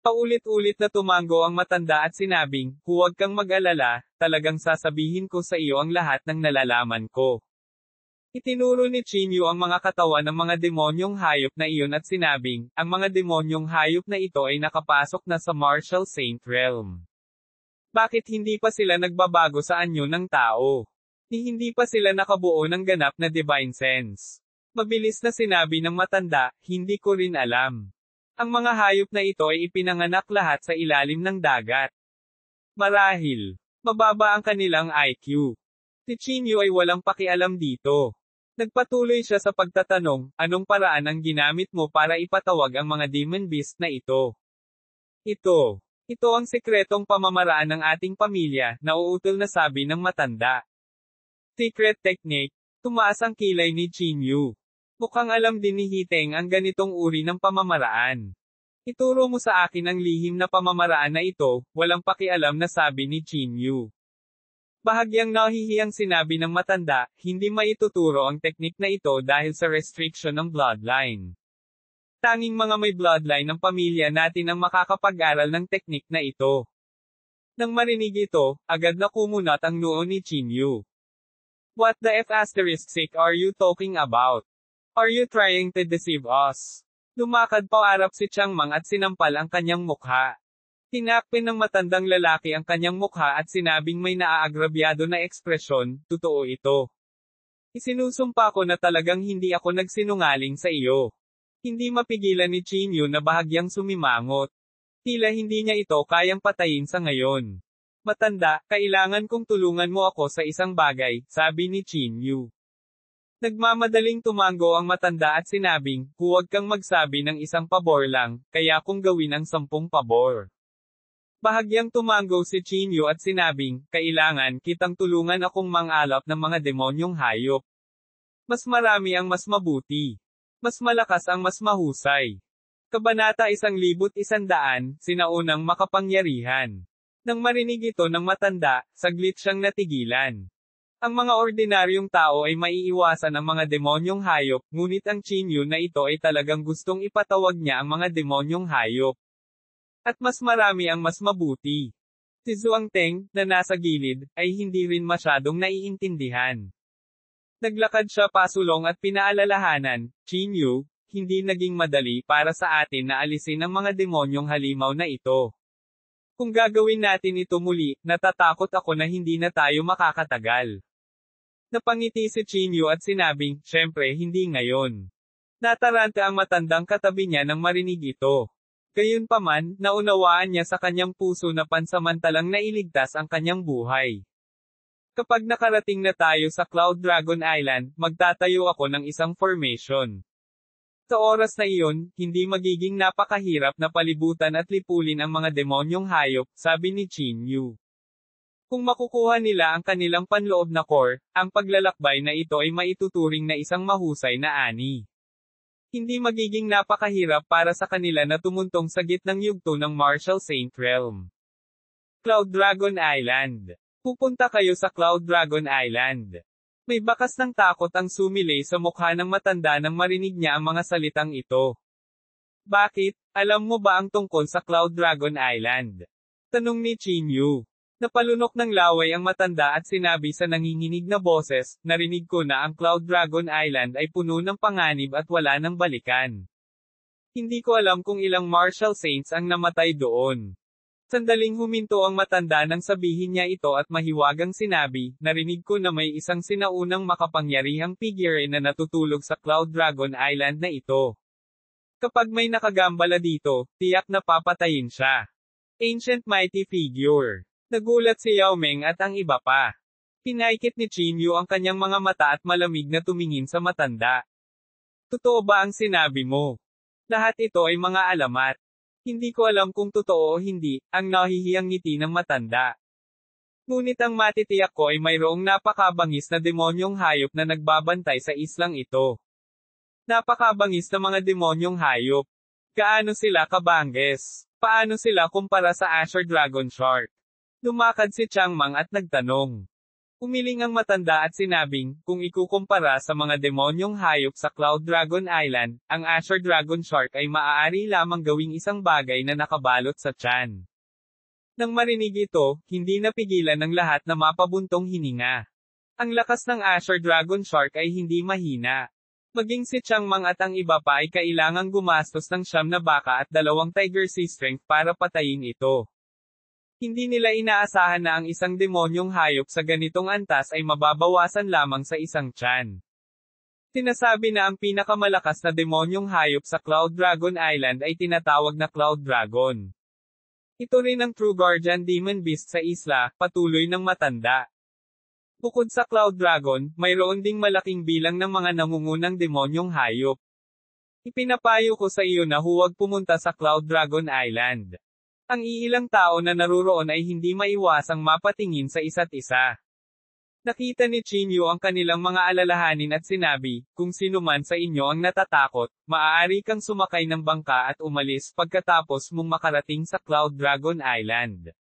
Paulit-ulit na tumango ang matanda at sinabing, huwag kang mag-alala, talagang sasabihin ko sa iyo ang lahat ng nalalaman ko. Itinuro ni Chinyu ang mga katawan ng mga demonyong hayop na iyon at sinabing, ang mga demonyong hayop na ito ay nakapasok na sa Martial Saint Realm. Bakit hindi pa sila nagbabago sa anyo ng tao? Hindi pa sila nakabuo ng ganap na divine sense. Mabilis na sinabi ng matanda, hindi ko rin alam. Ang mga hayop na ito ay ipinanganak lahat sa ilalim ng dagat. Marahil, mababa ang kanilang IQ. Si Chinyu ay walang pakialam dito. Nagpatuloy siya sa pagtatanong, anong paraan ang ginamit mo para ipatawag ang mga demon beast na ito? Ito ang sekretong pamamaraan ng ating pamilya, nauutol na sabi ng matanda. Secret technique, tumaas ang kilay ni Chinyu. Mukhang alam din ni Hiteng ang ganitong uri ng pamamaraan. Ituro mo sa akin ang lihim na pamamaraan na ito, walang pakialam na sabi ni Chinyu. Bahagyang nahihiyang sinabi ng matanda, hindi maituturo ang teknik na ito dahil sa restriction ng bloodline. Tanging mga may bloodline ng pamilya natin ang makakapag-aral ng teknik na ito. Nang marinig ito, agad na kumunat ang noo ni Chinyu. What the F*** are you talking about? Are you trying to deceive us? Lumakad paarap si Changmang at sinampal ang kanyang mukha. Tinakpin ng matandang lalaki ang kanyang mukha at sinabing may naaagrabyado na ekspresyon, totoo ito. Isinusumpa ko na talagang hindi ako nagsinungaling sa iyo. Hindi mapigilan ni Chinyu na bahagyang sumimangot. Tila hindi niya ito kayang patayin sa ngayon. Matanda, kailangan kong tulungan mo ako sa isang bagay, sabi ni Chinyu. Nagmamadaling tumango ang matanda at sinabing, huwag kang magsabi ng isang pabor lang, kaya kong gawin ang 10 pabor. Bahagyang tumango si Chinyu at sinabing, kailangan kitang tulungan akong mangalap ng mga demonyong hayop. Mas marami ang mas mabuti. Mas malakas ang mas mahusay. Kabanata 1100, Sinaunang Makapangyarihan. Nang marinig ito ng matanda, saglit siyang natigilan. Ang mga ordinaryong tao ay maiiwasan ang mga demonyong hayop, ngunit ang Chinyu na ito ay talagang gustong ipatawag niya ang mga demonyong hayop. At mas marami ang mas mabuti. Si Zhuangteng, na nasa gilid, ay hindi rin masyadong naiintindihan. Naglakad siya pasulong at pinaalalahanan, Chinyu, hindi naging madali para sa atin na alisin ang mga demonyong halimaw na ito. Kung gagawin natin ito muli, natatakot ako na hindi na tayo makakatagal. Napangiti si Chinyu at sinabing, syempre hindi ngayon. Nataranta ang matandang katabi niya nang marinig ito. Gayunpaman, naunawaan niya sa kanyang puso na pansamantalang nailigtas ang kanyang buhay. Kapag nakarating na tayo sa Cloud Dragon Island, magtatayo ako ng isang formation. Sa oras na iyon, hindi magiging napakahirap na palibutan at lipulin ang mga demonyong hayop, sabi ni Chinyu. Kung makukuha nila ang kanilang panloob na core, ang paglalakbay na ito ay maituturing na isang mahusay na ani. Hindi magiging napakahirap para sa kanila na tumuntong sa gitnang yugto ng Martial Saint Realm. Cloud Dragon Island. Pupunta kayo sa Cloud Dragon Island. May bakas ng takot ang sumilay sa mukha ng matanda nang marinig niya ang mga salitang ito. Bakit? Alam mo ba ang tungkol sa Cloud Dragon Island? Tanong ni Chinyu. Napalunok ng laway ang matanda at sinabi sa nanginginig na boses, narinig ko na ang Cloud Dragon Island ay puno ng panganib at wala ng balikan. Hindi ko alam kung ilang martial saints ang namatay doon. Sandaling huminto ang matanda nang sabihin niya ito at mahiwagang sinabi, narinig ko na may isang sinaunang makapangyarihang figure na natutulog sa Cloud Dragon Island na ito. Kapag may nakagambala dito, tiyak na papatayin siya. Ancient mighty figure. Nagulat si Yao Meng at ang iba pa. Pinaikit ni Chinyu ang kanyang mga mata at malamig na tumingin sa matanda. Totoo ba ang sinabi mo? Lahat ito ay mga alamat. Hindi ko alam kung totoo o hindi, ang nahihiyang ngiti ng matanda. Ngunit ang matitiyak ko ay mayroong napakabangis na demonyong hayop na nagbabantay sa islang ito. Napakabangis na mga demonyong hayop. Gaano sila kabangges? Paano sila kumpara sa Azure Dragon Shark? Lumakad si Changmang at nagtanong. Umiling ang matanda at sinabing, kung ikukumpara sa mga demonyong hayop sa Cloud Dragon Island, ang Azure Dragon Shark ay maaari lamang gawing isang bagay na nakabalot sa tiyan. Nang marinig ito, hindi napigilan ng lahat na mapabuntong hininga. Ang lakas ng Azure Dragon Shark ay hindi mahina. Maging si Changmang at ang iba pa ay kailangang gumastos ng 9 na baka at 2 Tiger Sea Strength para patayin ito. Hindi nila inaasahan na ang isang demonyong hayop sa ganitong antas ay mababawasan lamang sa isang tiyan. Sinasabi na ang pinakamalakas na demonyong hayop sa Cloud Dragon Island ay tinatawag na Cloud Dragon. Ito rin ang true guardian demon beast sa isla, patuloy ng matanda. Bukod sa Cloud Dragon, mayroon ding malaking bilang ng mga nangungunang demonyong hayop. Ipinapayo ko sa iyo na huwag pumunta sa Cloud Dragon Island. Ang iilang tao na naruroon ay hindi maiwasang mapatingin sa isa't isa. Nakita ni Chinyu ang kanilang mga alalahanin at sinabi, kung sino man sa inyo ang natatakot, maaari kang sumakay ng bangka at umalis pagkatapos mong makarating sa Cloud Dragon Island.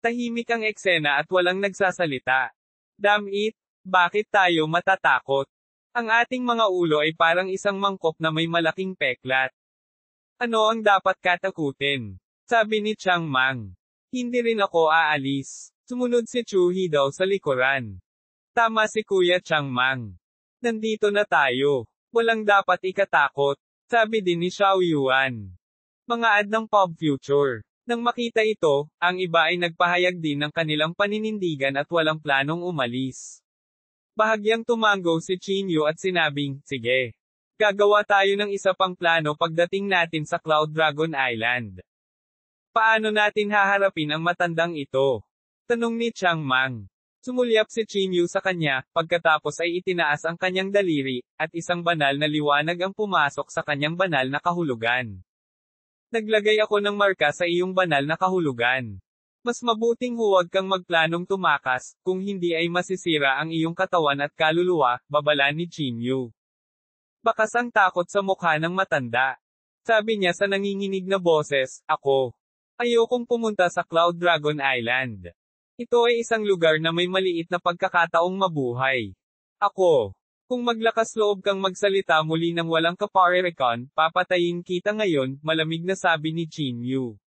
Tahimik ang eksena at walang nagsasalita. Damn it, bakit tayo matatakot? Ang ating mga ulo ay parang isang mangkok na may malaking peklat. Ano ang dapat katakutin? Sabi ni Changmang. Hindi rin ako aalis. Sumunod si Chuhi daw sa likuran. Tama si Kuya Changmang. Nandito na tayo. Walang dapat ikatakot. Sabi din ni Xiao Yuan. Mga ad ng Pop Future. Nang makita ito, ang iba ay nagpahayag din ng kanilang paninindigan at walang planong umalis. Bahagyang tumango si Chinyu at sinabing, sige. Gagawa tayo ng isa pang plano pagdating natin sa Cloud Dragon Island. Paano natin haharapin ang matandang ito? Tanong ni Changmang. Sumulyap si Chinyu sa kanya, pagkatapos ay itinaas ang kanyang daliri, at isang banal na liwanag ang pumasok sa kanyang banal na kahulugan. Naglagay ako ng marka sa iyong banal na kahulugan. Mas mabuting huwag kang magplanong tumakas, kung hindi ay masisira ang iyong katawan at kaluluwa, babala ni Chinyu. Bakas ang takot sa mukha ng matanda. Sabi niya sa nanginginig na boses, ako. Ayokong pumunta sa Cloud Dragon Island. Ito ay isang lugar na may maliit na pagkakataong mabuhay. Ako. Kung maglakas loob kang magsalita muli ng walang kaparerekan, papatayin kita ngayon, malamig na sabi ni Chinyu.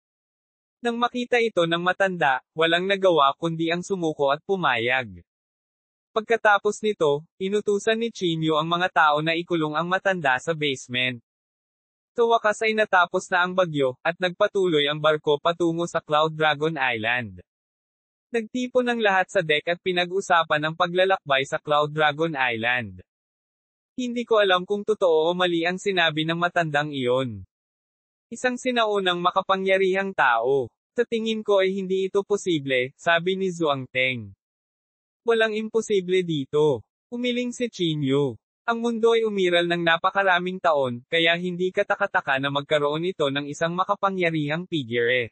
Nang makita ito ng matanda, walang nagawa kundi ang sumuko at pumayag. Pagkatapos nito, inutusan ni Chinyu ang mga tao na ikulong ang matanda sa basement. Sa wakas ay natapos na ang bagyo, at nagpatuloy ang barko patungo sa Cloud Dragon Island. Nagtipon ang lahat sa deck at pinag-usapan ang paglalakbay sa Cloud Dragon Island. Hindi ko alam kung totoo o mali ang sinabi ng matandang iyon. Isang sinaunang makapangyarihang tao. Sa tingin ko ay hindi ito posible, sabi ni Zhuang Teng. Walang imposible dito. Umiling si Chinyu. Ang mundo ay umiral ng napakaraming taon, kaya hindi katakataka na magkaroon ito ng isang makapangyarihang figure.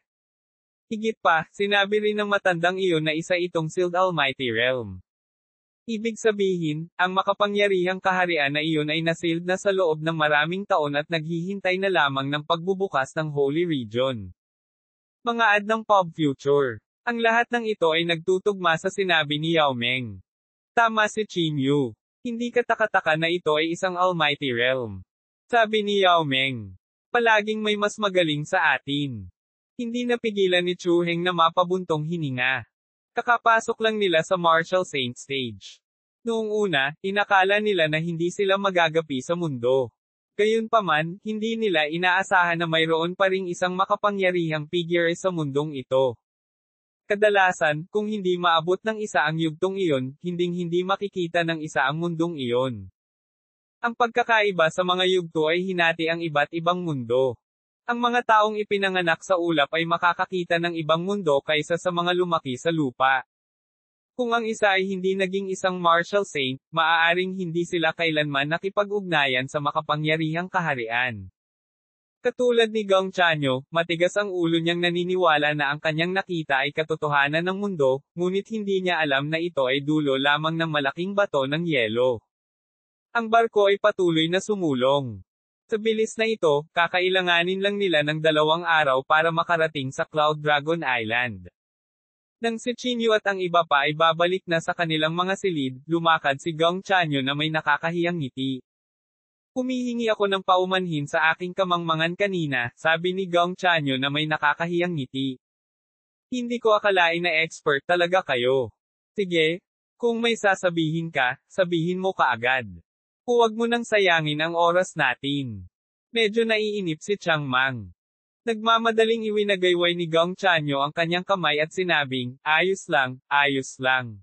Higit pa, sinabi rin ng matandang iyon na isa itong sealed Almighty Realm. Ibig sabihin, ang makapangyarihang kaharian na iyon ay nasealed na sa loob ng maraming taon at naghihintay na lamang ng pagbubukas ng Holy Region. Mga ad ng Pop Future. Ang lahat ng ito ay nagtutugma sa sinabi ni Yao Meng. Tama si Chinyu. Hindi katakataka na ito ay isang Almighty Realm. Sabi ni Yao Meng. Palaging may mas magaling sa atin. Hindi napigilan ni Chu Heng na mapabuntong hininga. Kakapasok lang nila sa Marshall Saint stage. Noong una, inakala nila na hindi sila magagapi sa mundo. Gayunpaman, hindi nila inaasahan na mayroon pa ring isang makapangyarihang figure sa mundong ito. Kadalasan, kung hindi maabot ng isa ang yugtong iyon, hinding-hindi makikita ng isa ang mundong iyon. Ang pagkakaiba sa mga yugto ay hinati ang iba't ibang mundo. Ang mga taong ipinanganak sa ulap ay makakakita ng ibang mundo kaysa sa mga lumaki sa lupa. Kung ang isa ay hindi naging isang Marshall Saint, maaaring hindi sila kailanman nakipag-ugnayan sa makapangyarihang kaharian. Katulad ni Gong Chanyo, matigas ang ulo niyang naniniwala na ang kanyang nakita ay katotohanan ng mundo, ngunit hindi niya alam na ito ay dulo lamang ng malaking bato ng yelo. Ang barko ay patuloy na sumulong. Sa bilis na ito, kakailanganin lang nila ng 2 araw para makarating sa Cloud Dragon Island. Nang si Chinyu at ang iba pa ay babalik na sa kanilang mga silid, lumakad si Gong Chanyo na may nakakahiyang ngiti. Humihingi ako ng paumanhin sa aking kamangmangan kanina, sabi ni Gong Chanyo na may nakakahiyang ngiti. Hindi ko akalain na expert talaga kayo. Sige, kung may sasabihin ka, sabihin mo kaagad. Huwag mo nang sayangin ang oras natin. Medyo naiinip si Chang Mang. Nagmamadaling iwinagayway ni Gong Chanyo ang kanyang kamay at sinabing, ayos lang, ayos lang.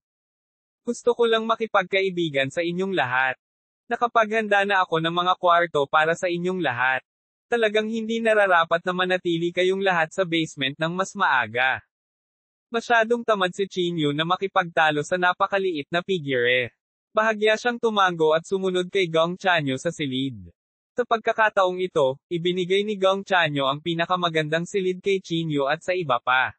Gusto ko lang makipagkaibigan sa inyong lahat. Nakapaghanda na ako ng mga kwarto para sa inyong lahat. Talagang hindi nararapat na manatili kayong lahat sa basement ng mas maaga. Masyadong tamad si Chinyu na makipagtalo sa napakaliit na figure. Bahagya siyang tumango at sumunod kay Gong Chanyo sa silid. Sa pagkakataong ito, ibinigay ni Gong Chanyo ang pinakamagandang silid kay Chinyu at sa iba pa.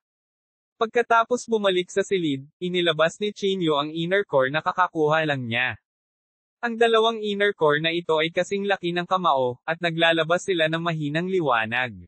Pagkatapos bumalik sa silid, inilabas ni Chinyu ang inner core na kakakuha lang niya. Ang 2 inner core na ito ay kasing laki ng kamao, at naglalabas sila ng mahinang liwanag.